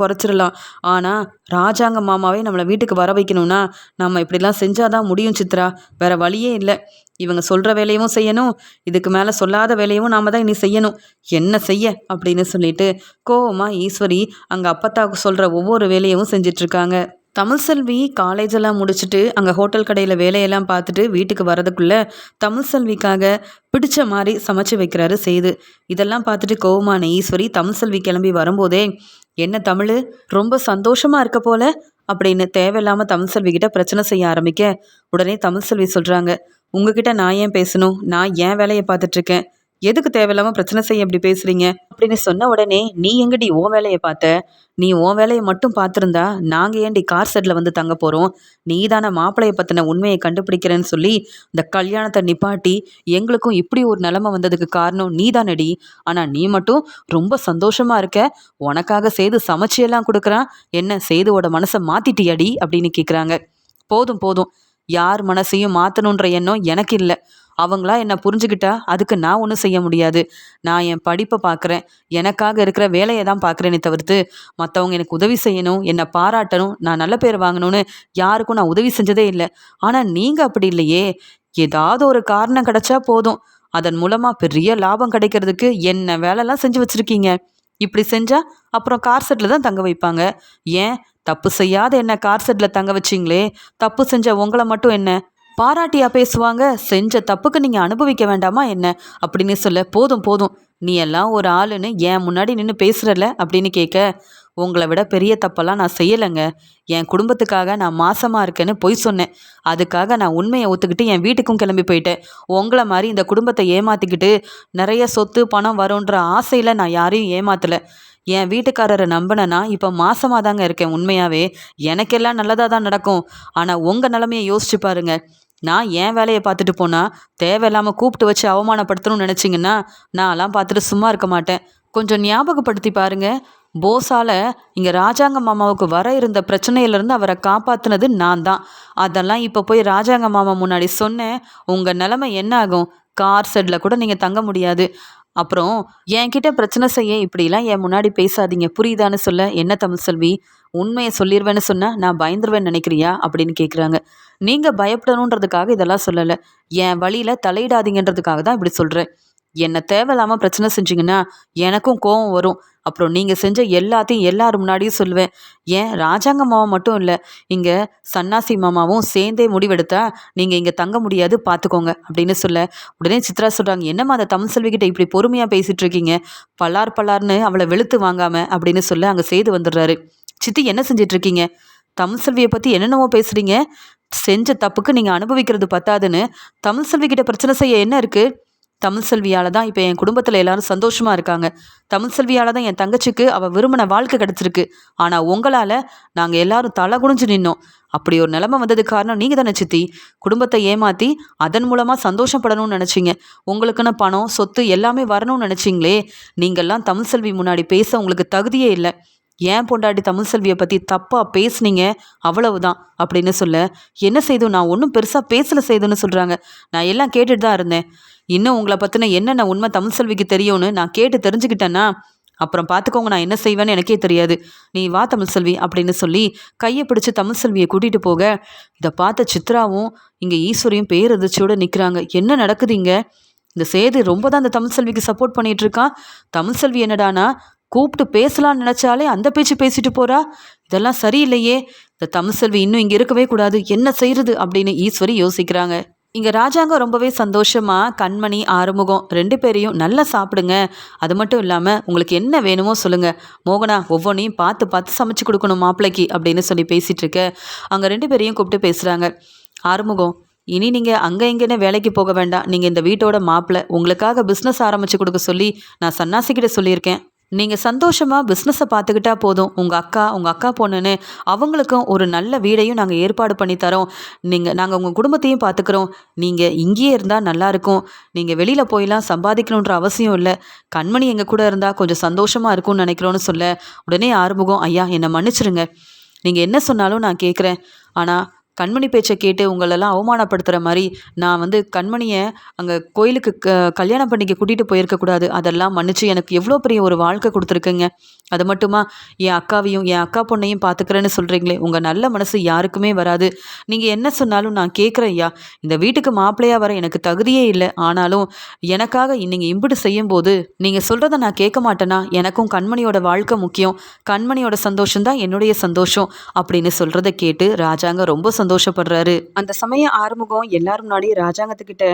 குறைச்சிடலாம். ஆனால் ராஜாங்க மாமாவே நம்மளை வீட்டுக்கு வர வைக்கணும்னா நம்ம இப்படிலாம் செஞ்சாதான் முடியும் சித்ரா. வேறு வழியே இல்லை. இவங்க சொல்கிற வேலையும் செய்யணும், இதுக்கு மேலே சொல்லாத வேலையும் நாம் தான் இனி செய்யணும். என்ன செய்ய அப்படின்னு சொல்லிட்டு கோவமாக ஈஸ்வரி அங்கே அப்பத்தாவுக்கு சொல்கிற ஒவ்வொரு வேலையும் செஞ்சிட்ருக்காங்க. தமிழ்செல்வி காலேஜெல்லாம் முடிச்சுட்டு அங்கே ஹோட்டல் கடையில் வேலையெல்லாம் பார்த்துட்டு வீட்டுக்கு வரதுக்குள்ளே தமிழ்செல்விக்காக பிடிச்ச மாதிரி சமைச்சு வைக்கிறாரு சேது. இதெல்லாம் பார்த்துட்டு கோவமான ஈஸ்வரி தமிழ்செல்வி கிளம்பி வரும்போதே, என்ன தமிழ் ரொம்ப சந்தோஷமாக இருக்க போல அப்படின்னு தேவையில்லாமல் தமிழ்செல்விக்கிட்ட பிரச்சனை செய்ய ஆரம்பிக்க, உடனே தமிழ்செல்வி சொல்கிறாங்க, உங்ககிட்ட நான் ஏன் பேசணும், நான் ஏன் வேலையை பார்த்துட்ருக்கேன், எதுக்கு தேவையில்லாமல் பிரச்சனை செய்ய இப்படி பேசுகிறீங்க அப்படின்னு சொன்ன உடனே, நீ எங்கடி உன் வேலையை பார்த்த, நீ உன் வேலையை மட்டும் பார்த்துருந்தா நாங்கள் ஏன்டி கார் செட்டில் தங்க போகிறோம், நீ தானே மாப்பிள்ளையை பற்றின உண்மையை கண்டுபிடிக்கிறேன்னு சொல்லி இந்த கல்யாணத்தை நிப்பாட்டி எங்களுக்கும் இப்படி ஒரு நிலைமை வந்ததுக்கு காரணம் நீ தானடி. ஆனால் நீ மட்டும் ரொம்ப சந்தோஷமாக இருக்க, உனக்காக சேது சமைச்சியெல்லாம் கொடுக்குறான், என்ன சேதுவோட மனசை மாற்றிட்டியாடி அப்படின்னு கேட்குறாங்க. போதும் போதும், யார் மனசையும் மாற்றணுன்ற எண்ணம் எனக்கு இல்லை. அவங்களா என்னை புரிஞ்சுக்கிட்டா அதுக்கு நான் ஒன்றும் செய்ய முடியாது. நான் என் படிப்பை பார்க்குறேன், எனக்காக இருக்கிற வேலையை தான் பார்க்குறேனே தவிர்த்து மற்றவங்க எனக்கு உதவி செய்யணும், என்னை பாராட்டணும், நான் நல்ல பேர் வாங்கணும்னு யாருக்கும் நான் உதவி செஞ்சதே இல்லை. ஆனால் நீங்கள் அப்படி இல்லையே. ஏதாவது ஒரு காரணம் கிடைச்சா போதும், அதன் மூலமாக பெரிய லாபம் கிடைக்கிறதுக்கு என்ன வேலைலாம் செஞ்சு வச்சுருக்கீங்க. இப்படி செஞ்சால் அப்புறம் கார் செட்டில் தான் தங்க வைப்பாங்க. ஏன் தப்பு செய்யாத என்ன கார் செட்டில் தங்க வச்சிங்களே, தப்பு செஞ்ச உங்களை மட்டும் என்ன பாராட்டியா பேசுவாங்க, செஞ்ச தப்புக்கு நீங்கள் அனுபவிக்க வேண்டாமா என்ன அப்படின்னு சொல்ல, போதும் போதும், நீ எல்லாம் ஒரு ஆளுன்னு என் முன்னாடி நின்று பேசுகிறல அப்படின்னு கேட்க, உங்களை விட பெரிய தப்பெல்லாம் நான் செய்யலைங்க. என் குடும்பத்துக்காக நான் மாசமாக இருக்கேன்னு பொய் சொன்னேன். அதுக்காக நான் உண்மையை ஒத்துக்கிட்டு என் வீட்டுக்கும் கிளம்பி போயிட்டேன். உங்களை மாதிரி இந்த குடும்பத்தை ஏமாற்றிக்கிட்டு நிறைய சொத்து பணம் வரும்ன்ற ஆசையில் நான் யாரையும் ஏமாத்தலை. என் வீட்டுக்காரரை நம்பினேன்னா இப்போ மாசமாக தாங்க இருக்கேன். உண்மையாகவே எனக்கெல்லாம் நல்லதாக தான் நடக்கும். ஆனால் உங்கள் நிலைமையை யோசிச்சு பாருங்க. நான் என் வேலையை பார்த்துட்டு போனால் தேவையில்லாமல் கூப்பிட்டு வச்சு அவமானப்படுத்தணும்னு நினச்சிங்கன்னா நான்லாம் பார்த்துட்டு சும்மா இருக்க மாட்டேன். கொஞ்சம் ஞாபகப்படுத்தி பாருங்க, போஸால் இங்கே ராஜாங்க மாமாவுக்கு வர இருந்த பிரச்சனையிலேருந்து அவரை காப்பாற்றினது நான் தான். அதெல்லாம் இப்போ போய் ராஜாங்க மாமா முன்னாடி சொன்னேன், உங்கள் நிலைமை என்ன ஆகும், கார் செட்டில் கூட நீங்கள் தங்க முடியாது. அப்புறம் என்கிட்ட பிரச்சனை செய்ய இப்படிலாம் என் முன்னாடி பேசாதீங்க, புரியுதான்னு சொல்ல, என்ன தமிழ்செல்வி உண்மையை சொல்லிடுவேன்னு சொன்னால் நான் பயந்துருவேன்னு நினைக்கிறியா அப்படின்னு கேட்குறாங்க. நீங்கள் பயப்படணுன்றதுக்காக இதெல்லாம் சொல்லலை, என் வழியில் தலையிடாதீங்கன்றதுக்காக தான் இப்படி சொல்கிறேன். என்ன தேவையில்லாமல் பிரச்சனை செஞ்சிங்கன்னா எனக்கும் கோவம் வரும். அப்புறம் நீங்கள் செஞ்ச எல்லாத்தையும் எல்லாரும் முன்னாடியும் சொல்லுவேன். ஏன் ராஜாங்க மாமா மட்டும் இல்லை, இங்கே சன்னாசி மாமாவும் சேர்ந்தே முடிவெடுத்தா நீங்கள் இங்கே தங்க முடியாது பார்த்துக்கோங்க அப்படின்னு சொல்ல, உடனே சித்ரா சொல்கிறாங்க, என்னம்மா அந்த தமிழ் செல்விக்கிட்ட இப்படி பொறுமையாக பேசிகிட்டு இருக்கீங்க, பல்லார் பல்லார்னு அவளை வெளுத்து வாங்காம அப்படின்னு சொல்ல அங்கே செய்து வந்துடுறாரு. சித்தி என்ன செஞ்சிட்டு இருக்கீங்க? தமிழ் செல்வியை பற்றி என்னென்னவோ பேசுகிறீங்க. செஞ்ச தப்புக்கு நீங்கள் அனுபவிக்கிறது பத்தாதுன்னு தமிழ் செல்விக்கிட்ட பிரச்சனை செய்ய என்ன இருக்குது? தமிழ் செல்வியால் தான் இப்போ என் குடும்பத்தில் எல்லாரும் சந்தோஷமாக இருக்காங்க. தமிழ் செல்வியால் தான் என் தங்கச்சிக்கு அவள் விரும்பின வாழ்க்கை கிடச்சிருக்கு. ஆனால் உங்களால் நாங்கள் எல்லாரும் தலை குனிஞ்சு நின்னோம். அப்படி ஒரு நிலைமை வந்ததுக்கு காரணம் நீங்கள் தானே சித்தி. குடும்பத்தை ஏமாற்றி அதன் மூலமாக சந்தோஷப்படணும்னு நினச்சிங்க. உங்களுக்குன்னு பணம் சொத்து எல்லாமே வரணும்னு நினச்சிங்களே. நீங்கள்லாம் தமிழ் செல்வி முன்னாடி பேச உங்களுக்கு தகுதியே இல்லை. ஏன் பொண்டாட்டி தமிழ் செல்வியை பற்றி தப்பாக பேசுனீங்க, அவ்வளவுதான் அப்படின்னு சொல்ல, என்ன செய்தும் நான் ஒன்றும் பெருசாக பேசலை செய்துன்னு சொல்கிறாங்க. நான் எல்லாம் கேட்டுட்டு தான் இருந்தேன். இன்னும் உங்களை பற்றின என்னென்ன உண்மை தமிழ் செல்விக்கு தெரியும்னு நான் கேட்டு தெரிஞ்சுக்கிட்டேன்னா அப்புறம் பார்த்துக்கோங்க, நான் என்ன செய்வேன்னு எனக்கே தெரியாது. நீ வா தமிழ் செல்வி அப்படின்னு சொல்லி கையை பிடிச்சி தமிழ் செல்வியை கூட்டிகிட்டு போக, இதை பார்த்த சித்ராவும் இங்கே ஈஸ்வரியும் பேரதிர்ச்சியோடு நிற்கிறாங்க. என்ன நடக்குது இங்கே? இந்த சேது ரொம்ப தான் இந்த தமிழ் செல்விக்கு சப்போர்ட் பண்ணிகிட்டு இருக்கான். தமிழ் செல்வி என்னடானா கூப்பிட்டு பேசலான்னு நினச்சாலே அந்த பேச்சு பேசிட்டு போகிறா. இதெல்லாம் சரியில்லையே. இந்த தமிழ் செல்வி இன்னும் இங்கே இருக்கவே கூடாது, என்ன செய்கிறது அப்படின்னு ஈஸ்வரி யோசிக்கிறாங்க. இங்கே ராஜாங்கம் ரொம்பவே சந்தோஷமாக கண்மணி ஆறுமுகம் 2 பேரையும் நல்லா சாப்பிடுங்க, அது மட்டும் இல்லாமல் உங்களுக்கு என்ன வேணுமோ சொல்லுங்கள், மோகனா ஒவ்வொன்றையும் பார்த்து பார்த்து சமைச்சு கொடுக்கணும் மாப்பிள்ளைக்கு அப்படின்னு சொல்லி பேசிகிட்டு இருக்க அங்கே 2 பேரையும் கூப்பிட்டு பேசுகிறாங்க. ஆறுமுகம், இனி நீங்கள் அங்கே எங்கேன்னு வேலைக்கு போக வேண்டாம். நீங்கள் இந்த வீட்டோட மாப்பிள்ளை. உங்களுக்காக பிஸ்னஸ் ஆரம்பித்து கொடுக்க சொல்லி நான் சன்னாசிக்கிட்ட சொல்லியிருக்கேன். நீங்கள் சந்தோஷமாக பிஸ்னஸை பார்த்துக்கிட்டா போதும். உங்கள் அக்கா பொண்ணுன்னு அவங்களுக்கும் ஒரு நல்ல வீடையும் நாங்கள் ஏற்பாடு பண்ணி தரோம். நாங்கள் உங்கள் குடும்பத்தையும் பார்த்துக்குறோம். நீங்கள் இங்கேயே இருந்தால் நல்லாயிருக்கும். நீங்கள் வெளியில் போயெல்லாம் சம்பாதிக்கணுன்ற அவசியம் இல்லை. கண்மணி எங்கள் கூட இருந்தால் கொஞ்சம் சந்தோஷமாக இருக்கும்னு நினைக்கிறோன்னு சொல்ல, உடனே ஆறுமுகம், ஐயா என்னை மன்னிச்சிருங்க. நீங்கள் என்ன சொன்னாலும் நான் கேட்குறேன். ஆனால் கண்மணி பேச்சை கேட்டு உங்களெல்லாம் அவமானப்படுத்துகிற மாதிரி நான் கண்மணியை அங்கே கோயிலுக்கு கல்யாணம் பண்ணிக்க கூட்டிகிட்டு போயிருக்கக்கூடாது. அதெல்லாம் மன்னிச்சு எனக்கு எவ்வளோ பெரிய ஒரு வாழ்க்கை கொடுத்துருக்குங்க. அது மட்டுமா என் அக்காவையும் என் அக்கா பொண்ணையும் பார்த்துக்கிறேன்னு சொல்கிறீங்களே, உங்கள் நல்ல மனசு யாருக்குமே வராது. நீங்கள் என்ன சொன்னாலும் நான் கேட்குறேன் ஐயா. இந்த வீட்டுக்கு மாப்பிள்ளையாக வர எனக்கு தகுதியே இல்லை. ஆனாலும் எனக்காக நீங்கள் இம்பிட்டு செய்யும்போது நீங்கள் சொல்கிறத நான் கேட்க மாட்டேனா? எனக்கும் கண்மணியோட வாழ்க்கை முக்கியம். கண்மணியோட சந்தோஷம்தான் என்னுடைய சந்தோஷம் அப்படின்னு சொல்கிறத கேட்டு ராஜாங்க ரொம்ப சந்தோஷப்படுறாரு. அந்த சமயம் ஆறுமுகம் எல்லாரும் முன்னாடி ராஜாங்கத்துக்கிட்ட,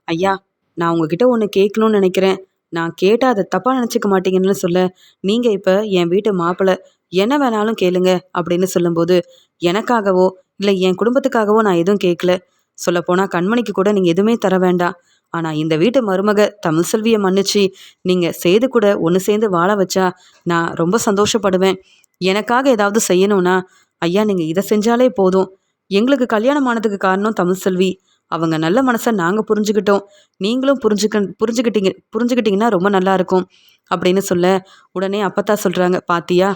ஐயா நான் உங்ககிட்ட ஒன்று கேட்கணும்னு நினைக்கிறேன். நான் கேட்டால் அதை தப்பாக நினச்சிக்க மாட்டீங்கன்னு சொல்ல, நீங்கள் இப்போ என் வீட்டு மாப்பிள்ளை, என்ன வேணாலும் கேளுங்க அப்படின்னு சொல்லும்போது, எனக்காகவோ இல்லை என் குடும்பத்துக்காகவோ நான் எதுவும் கேட்கல. சொல்லப்போனால் கண்மணிக்கு கூட நீங்கள் எதுவுமே தர வேண்டாம். ஆனால் இந்த வீட்டு மருமக தமிழ் செல்வியை மன்னிச்சு நீங்கள் சேது கூட ஒன்று சேர்ந்து வாழ வச்சா நான் ரொம்ப சந்தோஷப்படுவேன். எனக்காக ஏதாவது செய்யணும்னா ஐயா நீங்கள் இதை செஞ்சாலே போதும். எங்களுக்கு கல்யாணம் ஆனதுக்கு காரணம் தமிழ் செல்வி. அவங்க நல்ல மனசை நாங்கள் புரிஞ்சுக்கிட்டோம். நீங்களும் புரிஞ்சுக்கிட்டீங்கன்னா ரொம்ப நல்லாயிருக்கும் அப்படின்னு சொல்ல, உடனே அப்பத்தா சொல்கிறாங்க, பாத்தியா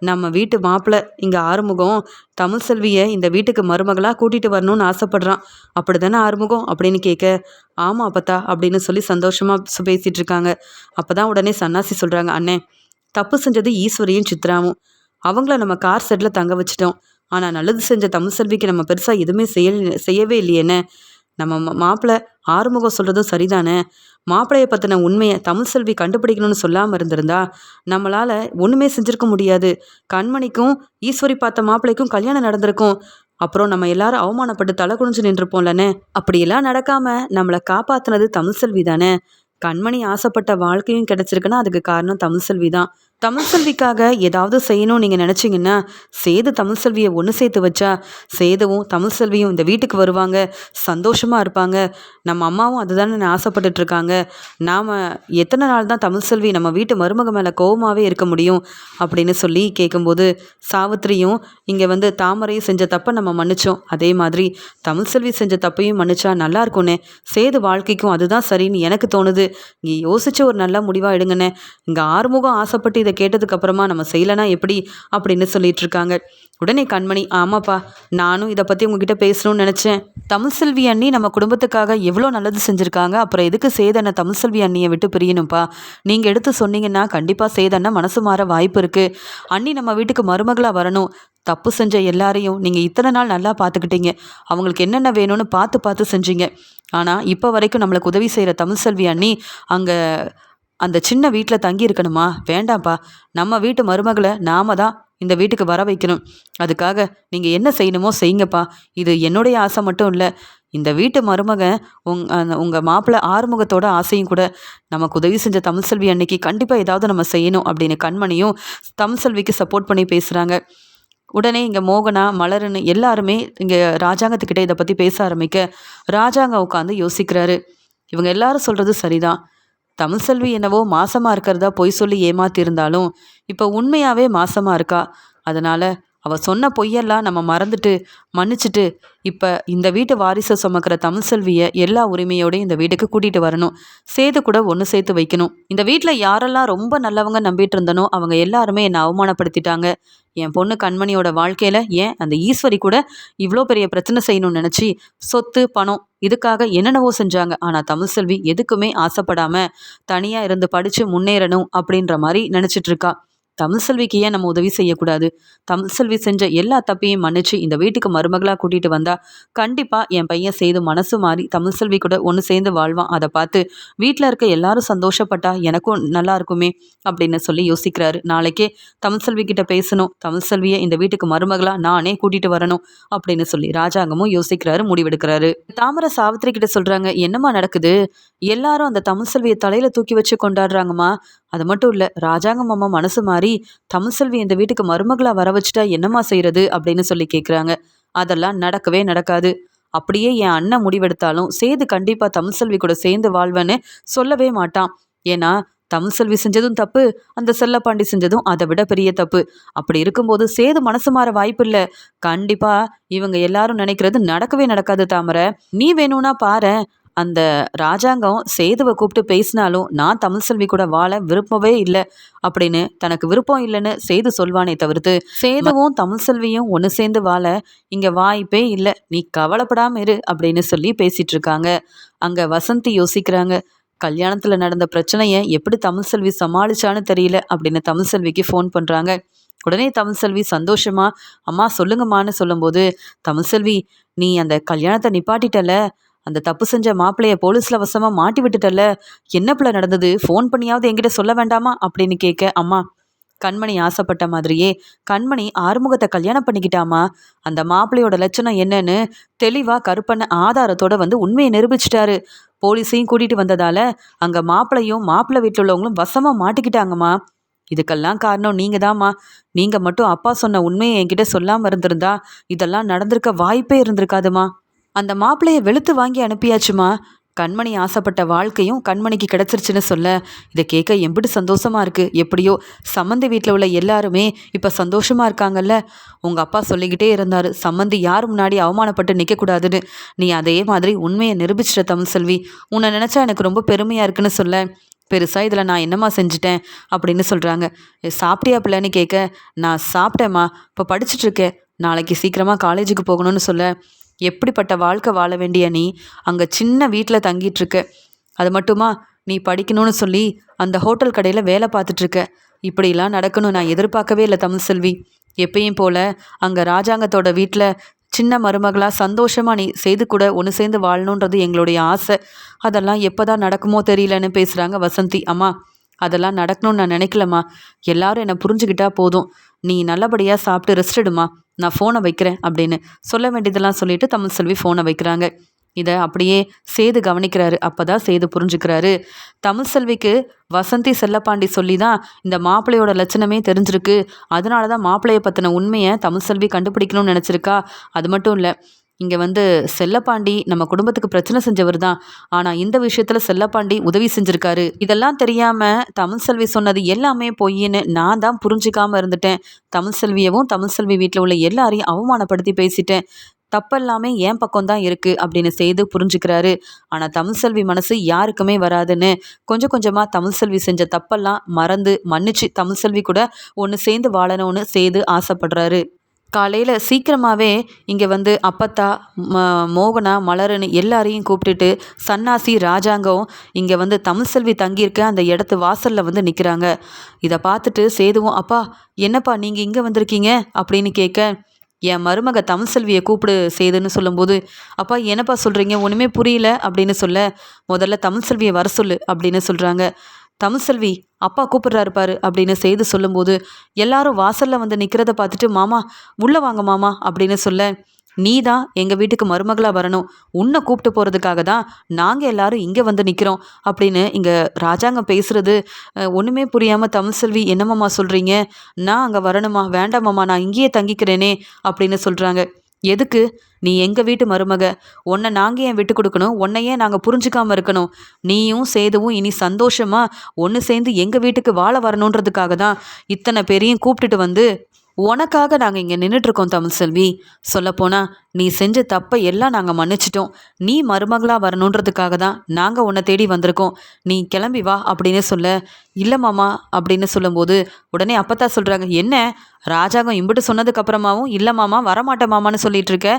நம்ம வீட்டு மாப்பிள்ளை இங்கே ஆறுமுகம் தமிழ் செல்வியை இந்த வீட்டுக்கு மருமகளாக கூட்டிகிட்டு வரணும்னு ஆசைப்படுறான். அப்படி தானே ஆறுமுகம் அப்படின்னு கேட்க, ஆமாம் அப்பத்தா அப்படின்னு சொல்லி சந்தோஷமாக பேசிகிட்டு இருக்காங்க. அப்போ தான் உடனே சன்னாசி சொல்கிறாங்க, அண்ணே தப்பு செஞ்சது ஈஸ்வரியும் சித்ராவும். அவங்கள நம்ம கார் செட்டில் தங்க வச்சிட்டோம். ஆனால் நல்லது செஞ்ச தமிழ் செல்விக்கு நம்ம பெருசாக எதுவுமே செய்யவே இல்லையேன்னு. நம்ம மாப்பிள்ளை ஆறுமுகம் சொல்கிறதும் சரிதானே. மாப்பிள்ளையை பற்றின உண்மையை தமிழ் செல்வி கண்டுபிடிக்கணும்னு சொல்லாமல் இருந்திருந்தா நம்மளால் ஒன்றுமே செஞ்சுருக்க முடியாது. கண்மணிக்கும் ஈஸ்வரி பார்த்த மாப்பிள்ளைக்கும் கல்யாணம் நடந்திருக்கும். அப்புறம் நம்ம எல்லாரும் அவமானப்பட்டு தலை குனிஞ்சு நின்றுப்போம்லன்னு. அப்படியெல்லாம் நடக்காமல் நம்மளை காப்பாற்றினது தமிழ் செல்வி தானே. கண்மணி ஆசைப்பட்ட வாழ்க்கையும் கிடைச்சிருக்குன்னா அதுக்கு காரணம் தமிழ் செல்வி தான். தமிழ் செல்விக்காக ஏதாவது செய்யணும்னு நீங்கள் நினச்சிங்கன்னா சேது தமிழ் செல்வியை ஒன்று சேர்த்து வச்சா சேதுவும் தமிழ் செல்வியும் இந்த வீட்டுக்கு வருவாங்க, சந்தோஷமாக இருப்பாங்க. நம்ம அம்மாவும் அதுதானே ஆசைப்பட்டுட்ருக்காங்க. நாம் எத்தனை நாள் தான் தமிழ் செல்வி நம்ம வீட்டு மருமக மேலே கோவமாகவே இருக்க முடியும் அப்படின்னு சொல்லி கேட்கும்போது, சாவித்திரியும் இங்கே தாமரையும் செஞ்ச தப்பை நம்ம மன்னிச்சோம். அதே மாதிரி தமிழ் செல்வி செஞ்ச தப்பையும் மன்னிச்சா நல்லா இருக்கும்னே. சேது வாழ்க்கைக்கும் அதுதான் சரின்னு எனக்கு தோணுது. இங்கே யோசிச்சு ஒரு நல்ல முடிவாக எடுங்கண்ணே. இங்கே ஆறுமுகம் ஆசைப்பட்டு இதை கேட்டதுக்கப்புறமா நம்ம செய்யலைன்னா எப்படி அப்படின்னு சொல்லிட்டு இருக்காங்க. உடனே கண்மணி, ஆமாப்பா நானும் இதை பற்றி உங்ககிட்ட பேசணும்னு நினச்சேன். தமிழ் செல்வி அண்ணி நம்ம குடும்பத்துக்காக எவ்வளோ நல்லது செஞ்சுருக்காங்க. அப்புறம் எதுக்கு சேதனை தமிழ் செல்வி அண்ணியை விட்டு பிரியணும்ப்பா. நீங்கள் எடுத்து சொன்னீங்கன்னா கண்டிப்பாக சேதனை மனசு மாற வாய்ப்பு இருக்குது. அண்ணி நம்ம வீட்டுக்கு மருமகளாக வரணும். தப்பு செஞ்ச எல்லாரையும் நீங்கள் இத்தனை நாள் நல்லா பார்த்துக்கிட்டீங்க. அவங்களுக்கு என்னென்ன வேணும்னு பார்த்து பார்த்து செஞ்சீங்க. ஆனால் இப்போ வரைக்கும் நம்மளுக்கு உதவி செய்கிற தமிழ்செல்வி அண்ணி அங்கே அந்த சின்ன வீட்டில் தங்கி இருக்கணுமா? வேண்டாம்ப்பா. நம்ம வீட்டு மருமகளை நாம தான் இந்த வீட்டுக்கு வர வைக்கணும். அதுக்காக நீங்கள் என்ன செய்யணுமோ செய்யுங்கப்பா. இது என்னுடைய ஆசை மட்டும் இல்லை, இந்த வீட்டு மருமகன் உங்கள் மாப்பிள்ளை ஆறுமுகத்தோட ஆசையும் கூட. நமக்கு உதவி செஞ்ச தமிழ்செல்வி அன்னைக்கு கண்டிப்பாக ஏதாவது நம்ம செய்யணும் அப்படின்னு கண்மணியும் தமிழ்செல்விக்கு சப்போர்ட் பண்ணி பேசுகிறாங்க. உடனே இங்கே மோகனா மலருன்னு எல்லாருமே இங்கே ராஜாங்கத்துக்கிட்ட இதை பற்றி பேச ஆரம்பிக்க ராஜாங்கம் உட்காந்து யோசிக்கிறாரு. இவங்க எல்லாரும் சொல்கிறது சரிதான். தமிழ்செல்வி என்னவோ மாசமாக இருக்கிறதா பொய் சொல்லி ஏமாத்திருந்தாலும் இப்போ உண்மையாகவே மாசமாக இருக்கா. அதனால் அவள் சொன்ன பொய்யெல்லாம் நம்ம மறந்துட்டு மன்னிச்சுட்டு இப்போ இந்த வீட்டு வாரிசை சுமக்கிற தமிழ்செல்வியை எல்லா உரிமையோடையும் இந்த வீட்டுக்கு கூட்டிகிட்டு வரணும். சேது கூட ஒன்று சேர்த்து வைக்கணும். இந்த வீட்டில் யாரெல்லாம் ரொம்ப நல்லவங்க நம்பிட்டு இருந்தனோ அவங்க எல்லாருமே என்னை அவமானப்படுத்திட்டாங்க. என் பொண்ணு கண்மணியோட வாழ்க்கையில் ஏன் அந்த ஈஸ்வரி கூட இவ்வளோ பெரிய பிரச்சனை செய்யணும்னு நினச்சி சொத்து பணம் இதுக்காக என்னென்னவோ செஞ்சாங்க. ஆனால் தமிழ்செல்வி எதுக்குமே ஆசைப்படாமல் தனியாக இருந்து படித்து முன்னேறணும் அப்படின்ற மாதிரி நினச்சிட்டு இருக்கா. தமிழ்செல்விக்கு ஏன் நம்ம உதவி செய்யக்கூடாது? தமிழ்செல்வி செஞ்ச எல்லா தப்பையும் மன்னிச்சு இந்த வீட்டுக்கு மருமகளாக கூட்டிகிட்டு வந்தா கண்டிப்பாக என் பையன் செய்து மனசு மாறி தமிழ்செல்வி கூட ஒன்று சேர்ந்து வாழ்வான். அதை பார்த்து வீட்டில் இருக்க எல்லாரும் சந்தோஷப்பட்டா எனக்கும் நல்லா இருக்குமே அப்படின்னு சொல்லி யோசிக்கிறாரு. நாளைக்கே தமிழ்செல்வி கிட்ட பேசணும், தமிழ்செல்வியை இந்த வீட்டுக்கு மருமகளாக நானே கூட்டிகிட்டு வரணும் அப்படின்னு சொல்லி ராஜாங்கமும் யோசிக்கிறாரு, முடிவெடுக்கிறாரு. தாமரை சாவித்திரி கிட்ட சொல்கிறாங்க, என்னம்மா நடக்குது? எல்லாரும் அந்த தமிழ்செல்வியை தலையில் தூக்கி வச்சு கொண்டாடுறாங்கம்மா. அது மட்டும் இல்லை, ராஜாங்கம் அம்மா மனசு மாறி தமிழ்செல்வி இந்த வீட்டுக்கு மருமகளாக வர வச்சுட்டா என்னம்மா செய்கிறது அப்படின்னு சொல்லி கேட்குறாங்க. அதெல்லாம் நடக்கவே நடக்காது. அப்படியே என் அண்ணன் முடிவெடுத்தாலும் சேது கண்டிப்பாக தமிழ்செல்வி கூட சேர்ந்து வாழ்வேன்னு சொல்லவே மாட்டான். ஏன்னா தமிழ்செல்வி செஞ்சதும் தப்பு, அந்த செல்லப்பாண்டி செஞ்சதும் அதை விட பெரிய தப்பு. அப்படி இருக்கும்போது சேது மனசு மாற வாய்ப்பு இல்லை. கண்டிப்பாக இவங்க எல்லாரும் நினைக்கிறது நடக்கவே நடக்காது. தாமரை, நீ வேணும்னா பாரு, அந்த ராஜாங்கம் சேதுவை கூப்பிட்டு பேசினாலும் நான் தமிழ்செல்வி கூட வாழ விருப்பமே இல்லை அப்படின்னு தனக்கு விருப்பம் இல்லைன்னு சேது சொல்வானே தவிர்த்து சேதுவும் தமிழ்செல்வியும் ஒன்று சேர்ந்து வாழ இங்கே வாய்ப்பே இல்லை, நீ கவலைப்படாம இரு அப்படின்னு சொல்லி பேசிட்டு இருக்காங்க. அங்கே வசந்தி யோசிக்கிறாங்க, கல்யாணத்தில் நடந்த பிரச்சனையை எப்படி தமிழ்செல்வி சமாளிச்சான்னு தெரியல அப்படின்னு தமிழ்செல்விக்கு ஃபோன் பண்ணுறாங்க. உடனே தமிழ்செல்வி சந்தோஷமா அம்மா சொல்லுங்கம்மான்னு சொல்லும்போது, தமிழ்செல்வி நீ அந்த கல்யாணத்தை நிப்பாட்டிட்டல, அந்த தப்பு செஞ்ச மாப்பிள்ளைய போலீஸ்ல வசமாக மாட்டி விட்டுட்டல, என்ன பிள்ளை நடந்தது, ஃபோன் பண்ணியாவது என்கிட்ட சொல்ல வேண்டாமா அப்படின்னு கேட்க, அம்மா கண்மணி ஆசைப்பட்ட மாதிரியே கண்மணி ஆறுமுகத்தை கல்யாணம் பண்ணிக்கிட்டாமா. அந்த மாப்பிள்ளையோட லட்சணம் என்னன்னு தெளிவாக கருப்பண்ண ஆதாரத்தோட வந்து உண்மையை நிரூபிச்சிட்டாரு. போலீஸையும் கூட்டிகிட்டு வந்ததால அங்கே மாப்பிள்ளையும் மாப்பிள்ளை வீட்டில் உள்ளவங்களும் வசமாக மாட்டிக்கிட்டாங்கம்மா. இதுக்கெல்லாம் காரணம் நீங்கள் தாம்மா. நீங்கள் மட்டும் அப்பா சொன்ன உண்மையை என்கிட்ட சொல்லாமல் இருந்திருந்தா இதெல்லாம் நடந்திருக்க வாய்ப்பே இருந்திருக்காதுமா. அந்த மாப்பிள்ளையை வெளுத்து வாங்கி அனுப்பியாச்சுமா. கண்மணி ஆசைப்பட்ட வாழ்க்கையும் கண்மணிக்கு கிடச்சிருச்சுன்னு சொல்ல இதை கேட்க எம்பிட்டு சந்தோஷமாக இருக்குது. எப்படியோ சம்மந்தி வீட்டில் உள்ள எல்லாருமே இப்போ சந்தோஷமாக இருக்காங்கல்ல. உங்கள் அப்பா சொல்லிக்கிட்டே இருந்தார், சம்மந்தி யார் முன்னாடி அவமானப்பட்டு நிற்கக்கூடாதுன்னு. நீ அதே மாதிரி உண்மையை நிரூபிச்சிட்ட தமிழ்செல்வி. உன்னை நினச்சா எனக்கு ரொம்ப பெருமையாக இருக்குன்னு சொல்ல, பெருசாக இதில் நான் என்னம்மா செஞ்சுட்டேன் அப்படின்னு சொல்கிறாங்க. சாப்பிட்டியா பிள்ளைன்னு கேட்க, நான் சாப்பிட்டேம்மா, இப்போ படிச்சுட்ருக்கேன், நாளைக்கு சீக்கிரமாக காலேஜுக்கு போகணும்னு சொல்ல, எப்படிப்பட்ட வாழ்க்கை வாழ வேண்டிய நீ அங்கே சின்ன வீட்டில் தங்கிட்டுருக்க, அது மட்டுமா நீ படிக்கணும்னு சொல்லி அந்த ஹோட்டல் கடையில் வேலை பார்த்துட்ருக்க. இப்படிலாம் நடக்கணும் நான் எதிர்பார்க்கவே இல்லை தமிழ்செல்வி. எப்பயும் போல் அங்கே ராஜாங்கத்தோட வீட்டில் சின்ன மருமகளாக சந்தோஷமாக நீ செய்து கூட ஒன்று சேர்ந்து வாழணுன்றது எங்களுடைய ஆசை. அதெல்லாம் எப்போ தான் நடக்குமோ தெரியலன்னு பேசுகிறாங்க வசந்தி. அம்மா அதெல்லாம் நடக்கணும்னு நான் நினைக்கலம்மா. எல்லாரும் என்னை புரிஞ்சுக்கிட்டா போதும். நீ நல்லபடியாக சாப்பிட்டு ரெஸ்ட் எடுமா, நான் ஃபோனை வைக்கிறேன் அப்படின்னு சொல்ல வேண்டியதெல்லாம் சொல்லிட்டு தமிழ்செல்வி ஃபோனை வைக்கிறாங்க. இதை அப்படியே சேது கவனிக்கிறாரு. அப்போ தான் சேது புரிஞ்சுக்கிறாரு, தமிழ்செல்விக்கு வசந்தி செல்லப்பாண்டி சொல்லி தான் இந்த மாப்பிள்ளையோட லட்சணமே தெரிஞ்சிருக்கு. அதனால தான் மாப்பிள்ளையை பற்றின உண்மையை தமிழ்செல்வி கண்டுபிடிக்கணும்னு நினச்சிருக்கா. அது மட்டும் இல்லை, இங்கே வந்து செல்லப்பாண்டி நம்ம குடும்பத்துக்கு பிரச்சனை செஞ்சவர் தான். ஆனால் இந்த விஷயத்தில் செல்லப்பாண்டி உதவி செஞ்சுருக்காரு. இதெல்லாம் தெரியாமல் தமிழ்செல்வி சொன்னது எல்லாமே பொய்ன்னு நான் தான் புரிஞ்சிக்காமல் இருந்துட்டேன். தமிழ்செல்வியவும் தமிழ்செல்வி வீட்டில் உள்ள எல்லாரையும் அவமானப்படுத்தி பேசிட்டேன். தப்பெல்லாமே என் பக்கம்தான் இருக்குது அப்படின்னு செய்து புரிஞ்சுக்கிறாரு. ஆனால் தமிழ்செல்வி மனசு யாருக்குமே வராதுன்னு கொஞ்சம் கொஞ்சமாக தமிழ்செல்வி செஞ்ச தப்பெல்லாம் மறந்து மன்னிச்சு தமிழ்செல்வி கூட ஒன்று சேர்ந்து வாழணும்னு செய்து ஆசைப்படுறாரு. காலையில் சீக்கிரமாகவே இங்கே வந்து அப்பத்தா, மோகனா, மலருன்னு எல்லாரையும் கூப்பிட்டுட்டு சன்னாசி ராஜாங்கம் இங்கே வந்து தமிழ்செல்வி தங்கியிருக்க அந்த இடத்து வாசலில் வந்து நிற்கிறாங்க. இதை பார்த்துட்டு சேதுவும், அப்பா என்னப்பா நீங்கள் இங்கே வந்திருக்கீங்க அப்படின்னு கேட்க, என் மருமக தமிழ்செல்வியை கூப்பிடு சேதுன்னு சொல்லும்போது, அப்பா என்னப்பா சொல்கிறீங்க ஒன்றுமே புரியல அப்படின்னு சொல்ல, முதல்ல தமிழ்செல்வியை வர சொல்லு அப்படின்னு சொல்கிறாங்க. தமிழ்செல்வி அப்பா கூப்பிடுறாரு பாரு அப்படின்னு செய்து சொல்லும்போது எல்லாரும் வாசல்ல வந்து நிற்கிறத பார்த்துட்டு, மாமா உள்ள வாங்க மாமா அப்படின்னு சொல்ல, நீ தான் எங்கள் வீட்டுக்கு மருமகளாக வரணும், உன்னை கூப்பிட்டு போகிறதுக்காக தான் நாங்கள் எல்லாரும் இங்கே வந்து நிற்கிறோம் அப்படின்னு இங்கே ராஜாங்கம் பேசுறது ஒன்றுமே புரியாமல் தமிழ்செல்வி, என்னம்மாம்மா சொல்கிறீங்க, நான் அங்கே வரணுமா, வேண்டாமாம்மா நான் இங்கேயே தங்கிக்கிறேனே அப்படின்னு சொல்கிறாங்க. எதுக்கு, நீ எங்கள் வீட்டு மருமக, உன்னை நாங்கள் ஏன் விட்டு கொடுக்கணும், உன்னையே நாங்கள் புரிஞ்சுக்காமல் இருக்கணும், நீயும் சேதுவும் இனி சந்தோஷமாக ஒன்று சேர்ந்து எங்கள் வீட்டுக்கு வாழ வரணுன்றதுக்காக தான் இத்தனை பேரையும் கூப்பிட்டுட்டு வந்து உனக்காக நாங்கள் இங்கே நின்றுட்டுருக்கோம் தமிழ்செல்வி. சொல்லப்போனால் நீ செஞ்ச தப்பை எல்லாம் நாங்கள் மன்னிச்சிட்டோம், நீ மருமகளாக வரணுன்றதுக்காக தான் நாங்கள் உன்னை தேடி வந்திருக்கோம், நீ கிளம்பி வா அப்படின்னு சொல்ல, இல்லை மாமா அப்படின்னு சொல்லும்போது உடனே அப்பத்தா சொல்கிறாங்க, என்ன ராஜாங்கம் இம்பிட்டு சொன்னதுக்கு அப்புறமாவும் இல்லை மாமா வரமாட்டேன் மாமான்னு சொல்லிட்டு இருக்க,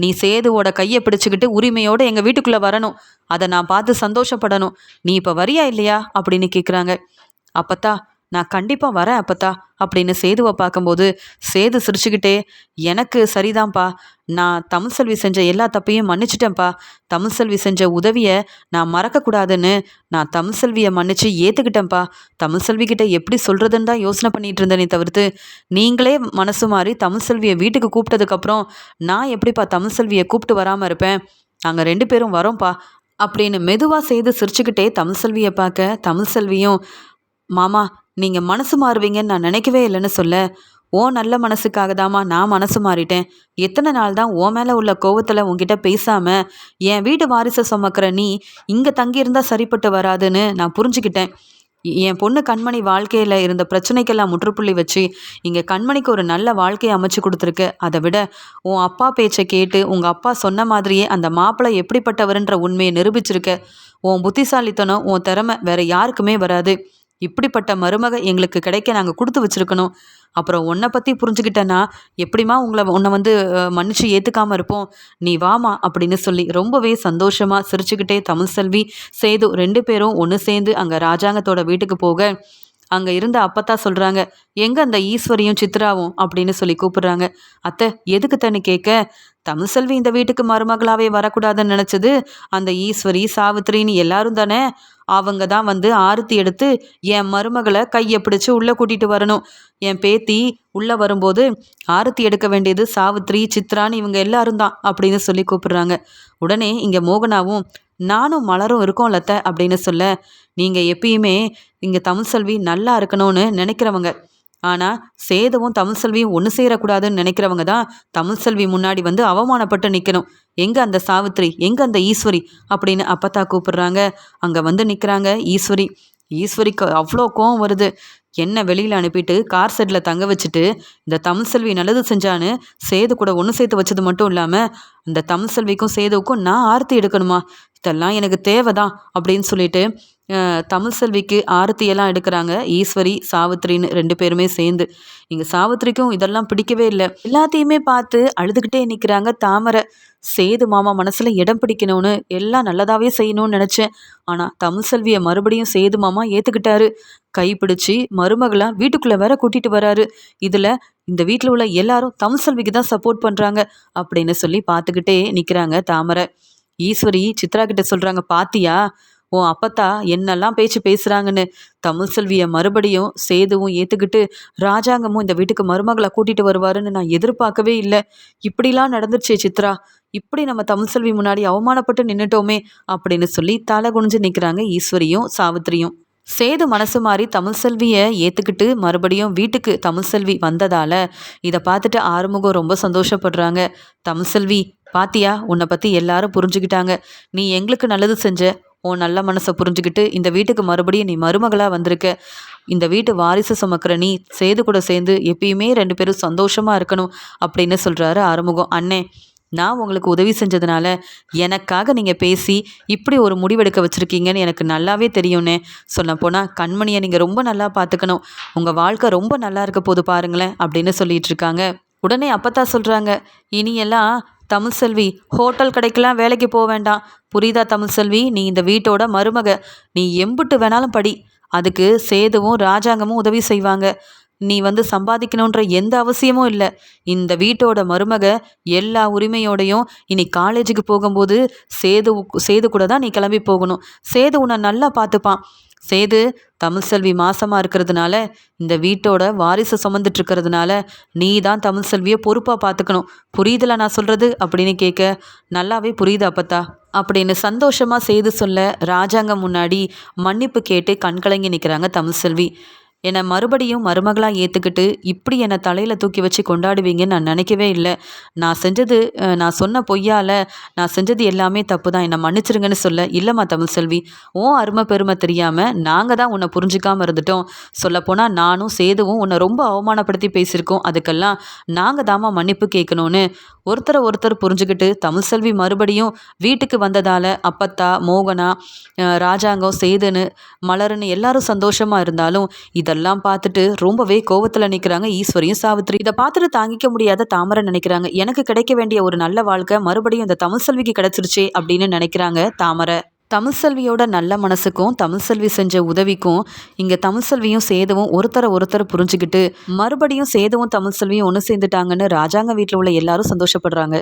நீ சேதுவோட கையை பிடிச்சிக்கிட்டு உரிமையோடு எங்கள் வீட்டுக்குள்ளே வரணும், அதை நான் பார்த்து சந்தோஷப்படணும், நீ இப்போ வரியா இல்லையா அப்படின்னு கேட்குறாங்க. அப்பத்தா நான் கண்டிப்பாக வரேன் அப்பத்தா அப்படின்னு சேதுவை பார்க்கும்போது சேது சிரிச்சுக்கிட்டே, எனக்கு சரிதான்ப்பா, நான் தமிழ்செல்வி செஞ்ச எல்லா தப்பையும் மன்னிச்சிட்டேன்ப்பா, தமிழ்செல்வி செஞ்ச உதவியை நான் மறக்கக்கூடாதுன்னு நான் தமிழ்செல்வியை மன்னிச்சு ஏற்றுக்கிட்டேன்ப்பா, தமிழ்செல்விக்கிட்ட எப்படி சொல்கிறதுன்னு தான் யோசனை பண்ணிகிட்டு இருந்தேனே தவிர்த்து, நீங்களே மனசு மாறி தமிழ்செல்வியை வீட்டுக்கு கூப்பிட்டதுக்கப்புறம் நான் எப்படிப்பா தமிழ்செல்வியை கூப்பிட்டு வராமல் இருப்பேன், நாங்கள் 2 பேரும் வரோம்ப்பா அப்படின்னு மெதுவாக சேது சிரிச்சுக்கிட்டே தமிழ்செல்வியை பார்க்க, தமிழ்செல்வியும், மாமா நீங்கள் மனசு மாறுவீங்கன்னு நான் நினைக்கவே இல்லைன்னு சொல்ல, ஓ நல்ல மனசுக்காக தாம்மா நான் மனசு மாறிட்டேன், எத்தனை நாள் தான் ஓ மேலே உள்ள கோவத்தில் உங்ககிட்ட பேசாமல் என் வீடு வாரிசை சுமக்கிற நீ இங்கே தங்கியிருந்தால் சரிப்பட்டு வராதுன்னு நான் புரிஞ்சுக்கிட்டேன், என் பொண்ணு கண்மணி வாழ்க்கையில் இருந்த பிரச்சனைக்கெல்லாம் முற்றுப்புள்ளி வச்சு இங்கே கண்மணிக்கு ஒரு நல்ல வாழ்க்கையை அமைச்சு கொடுத்துருக்கு, அதை விட உன் அப்பா பேச்சை கேட்டு உங்கள் அப்பா சொன்ன மாதிரியே அந்த மாப்பிள்ளை எப்படிப்பட்டவருன்ற உண்மையை நிரூபிச்சிருக்க, உன் புத்திசாலித்தனம் உன் திறமை வேற யாருக்குமே வராது, இப்படிப்பட்ட மருமக எங்களுக்கு கிடைக்க நாங்கள் கொடுத்து வச்சுருக்கணும், அப்புறம் உன்னை பற்றி புரிஞ்சுக்கிட்டேன்னா எப்படிமா உன்னை வந்து மன்னிச்சு ஏற்றுக்காமல் இருப்போம், நீ வாமா அப்படின்னு சொல்லி ரொம்பவே சந்தோஷமாக சிரிச்சுக்கிட்டே தமிழ்செல்வி சேது 2 பேரும் ஒன்று சேர்ந்து அங்கே ராஜாங்கத்தோட வீட்டுக்கு போக, அங்கே இருந்த அப்பத்தா சொல்கிறாங்க, எங்கே அந்த ஈஸ்வரியும் சித்ராவும் அப்படின்னு சொல்லி கூப்பிடுறாங்க. அத்தை எதுக்கு தண்ணி கேட்க, தமிழ்செல்வி இந்த வீட்டுக்கு மருமகளாவே வரக்கூடாதுன்னு நினச்சது அந்த ஈஸ்வரி சாவித்திரின்னு எல்லாரும் தானே, அவங்க தான் வந்து ஆரத்தி எடுத்து என் மருமகளை கையை பிடிச்சி உள்ளே கூட்டிகிட்டு வரணும், என் பேத்தி உள்ளே வரும்போது ஆரத்தி எடுக்க வேண்டியது சாவித்திரி சித்ரான்னு இவங்க எல்லாரும் தான் அப்படின்னு சொல்லி கூப்பிடுறாங்க. உடனே இங்கே மோகனாவும், நானும் மலரும் இருக்கோம் லத்த அப்படின்னு சொல்ல, நீங்கள் எப்பயுமே இங்கே தமிழ்செல்வி நல்லா இருக்கணும்னு நினைக்கிறவங்க, ஆனால் சேதுவும் தமிழ்செல்வியும் ஒன்று சேரக்கூடாதுன்னு நினைக்கிறவங்க தான் தமிழ்செல்வி முன்னாடி வந்து அவமானப்பட்டு நிற்கணும், எங்கே அந்த சாவித்திரி, எங்கே அந்த ஈஸ்வரி அப்படின்னு அப்பத்தா கூப்பிடுறாங்க. அங்கே வந்து நிற்கிறாங்க ஈஸ்வரி. ஈஸ்வரிக்கு அவ்வளோ கோவம் வருது, என்ன வெளியில் அனுப்பிட்டு கார் செட்டில் தங்க வச்சுட்டு இந்த தமிழ்செல்வி நல்லது செஞ்சான்னு சேது கூட ஒன்று சேர்த்து வச்சது மட்டும் இல்லாமல் அந்த தமிழ்செல்விக்கும் சேதுவுக்கும் நான் ஆரத்தி எடுக்கணுமா, இதெல்லாம் எனக்கு தேவைதான் அப்படின்னு சொல்லிட்டு தமிழ்செல்விக்கு ஆரத்தியெல்லாம் எடுக்கிறாங்க ஈஸ்வரி சாவித்திரின்னு 2 பேருமே சேர்ந்து. இங்கே சாவித்திரிக்கும் இதெல்லாம் பிடிக்கவே இல்லை, எல்லாத்தையுமே பார்த்து அழுதுகிட்டே நிற்கிறாங்க தாமரை. சேது மாமா மனசில் இடம் பிடிக்கணும்னு எல்லாம் நல்லதாகவே செய்யணும்னு நினச்சேன், ஆனால் தமிழ்செல்வியை மறுபடியும் சேது மாமா ஏற்றுக்கிட்டாரு, கைப்பிடிச்சி மருமகளாக வீட்டுக்குள்ளே வேற கூட்டிகிட்டு வராரு, இதில் இந்த வீட்டில் உள்ள எல்லாரும் தமிழ்செல்விக்கு தான் சப்போர்ட் பண்ணுறாங்க அப்படின்னு சொல்லி பார்த்துக்கிட்டே நிற்கிறாங்க தாமரை. ஈஸ்வரி சித்ரா கிட்ட சொல்கிறாங்க, பாத்தியா உன் அப்பத்தா என்னெல்லாம் பேச்சு பேசுகிறாங்கன்னு, தமிழ்செல்வியை மறுபடியும் சேதுவும் ஏற்றுக்கிட்டு ராஜாங்கமும் இந்த வீட்டுக்கு மருமகளை கூட்டிகிட்டு வருவாருன்னு நான் எதிர்பார்க்கவே இல்லை, இப்படிலாம் நடந்துருச்சே சித்ரா, இப்படி நம்ம தமிழ்செல்வி முன்னாடி அவமானப்பட்டு நின்றுட்டோமே அப்படின்னு சொல்லி தலை குனிஞ்சு நிற்கிறாங்க ஈஸ்வரியும் சாவித்திரியும். சேது மனசு மாறி தமிழ்செல்வியை ஏற்றுக்கிட்டு மறுபடியும் வீட்டுக்கு தமிழ்செல்வி வந்ததால் இதை பார்த்துட்டு ஆறுமுகம் ரொம்ப சந்தோஷப்படுறாங்க. தமிழ்செல்வி பாத்தியா, உன்னை பற்றி எல்லாரும் புரிஞ்சுக்கிட்டாங்க, நீ எங்களுக்கு நல்லது செஞ்ச, உன் நல்ல மனசை புரிஞ்சுக்கிட்டு இந்த வீட்டுக்கு மறுபடியும் நீ மருமகளாக வந்திருக்க, இந்த வீட்டு வாரிசு சுமக்கிற நீ சேது கூட சேர்ந்து எப்பயுமே 2 பேரும் சந்தோஷமாக இருக்கணும் அப்படின்னு சொல்கிறாரு ஆறுமுகம். அண்ணே, நான் உங்களுக்கு உதவி செஞ்சதுனால எனக்காக நீங்கள் பேசி இப்படி ஒரு முடிவெடுக்க வச்சுருக்கீங்கன்னு எனக்கு நல்லாவே தெரியும்னே, சொல்லப்போனால் கண்மணியை நீங்கள் ரொம்ப நல்லா பார்த்துக்கணும், உங்கள் வாழ்க்கை ரொம்ப நல்லா இருக்க போது பாருங்களேன் அப்படின்னு சொல்லிட்டு இருக்காங்க. உடனே அப்பத்தா சொல்கிறாங்க, இனியெல்லாம் தமிழ்செல்வி ஹோட்டல் கடைக்கெல்லாம் வேலைக்கு போக வேண்டாம். புரியுதா தமிழ்செல்வி? நீ இந்த வீட்டோட மருமக. நீ எம்புட்டு வேணாலும் படி. அதுக்கு சேதுவும் ராஜாங்கமும் உதவி செய்வாங்க. நீ சம்பாதிக்கணுன்ற எந்த அவசியமும் இல்லை. இந்த வீட்டோட மருமக எல்லா உரிமையோடையும் இனி காலேஜுக்கு போகும்போது சேது கூட தான் நீ கிளம்பி போகணும். சேது உன்னை நல்லா பார்த்துப்பான். சேது தமிழ்செல்வி மாசமாக இருக்கிறதுனால, இந்த வீட்டோட வாரிசு சுமந்துட்டு இருக்கிறதுனால நீ தான் தமிழ்செல்வியை பொறுப்பாக பார்த்துக்கணும். புரியுதுல நான் சொல்கிறது அப்படின்னு கேட்க, நல்லாவே புரியுது அப்பத்தா அப்படின்னு சந்தோஷமாக சேது சொல்ல, ராஜாங்கம் முன்னாடி மன்னிப்பு கேட்டு கண்கலங்கி நிற்கிறாங்க தமிழ்செல்வி. என்னை மறுபடியும் மருமகளாக ஏற்றுக்கிட்டு இப்படி என்னை தலையில் தூக்கி வச்சு கொண்டாடுவீங்கன்னு நான் நினைக்கவே இல்லை. நான் சொன்ன பொய்யால் நான் செஞ்சது எல்லாமே தப்பு தான், என்னை மன்னிச்சிருங்கன்னு சொல்ல, இல்லைம்மா தமிழ்செல்வி, அருமை பெருமை தெரியாமல் நாங்கள் தான் உன்னை புரிஞ்சிக்காமல் இருந்துட்டோம். சொல்லப்போனால் நானும் சேதுவும் உன்னை ரொம்ப அவமானப்படுத்தி பேசியிருக்கோம். அதுக்கெல்லாம் நாங்கள் தாம்மா மன்னிப்பு கேட்கணும்னு ஒருத்தரை புரிஞ்சுக்கிட்டு தமிழ்செல்வி மறுபடியும் வீட்டுக்கு வந்ததால் அப்பத்தா, மோகனா, ராஜாங்கம், சேதுன்னு, மலருன்னு எல்லாரும் சந்தோஷமாக இருந்தாலும் இதெல்லாம் பார்த்துட்டு ரொம்பவே கோவத்தில் நிற்கிறாங்க ஈஸ்வரியும் சாவித்திரி. இதை பார்த்துட்டு தாங்கிக்க முடியாத தாமரை நினைக்கிறாங்க, எனக்கு கிடைக்க வேண்டிய ஒரு நல்ல வாழ்க்கை மறுபடியும் இந்த தமிழ்செல்விக்கு கிடைச்சிருச்சே அப்படின்னு நினைக்கிறாங்க தாமரை. தமிழ்செல்வியோட நல்ல மனசுக்கும் தமிழ்செல்வி செஞ்ச உதவிக்கும் இங்கே தமிழ்செல்வியும் சேதுவும் ஒருத்தரை புரிஞ்சுக்கிட்டு மறுபடியும் சேதுவும் தமிழ்செல்வியும் ஒன்று சேர்ந்துட்டாங்கன்னு ராஜாங்க வீட்டில் உள்ள எல்லாரும் சந்தோஷப்படுறாங்க.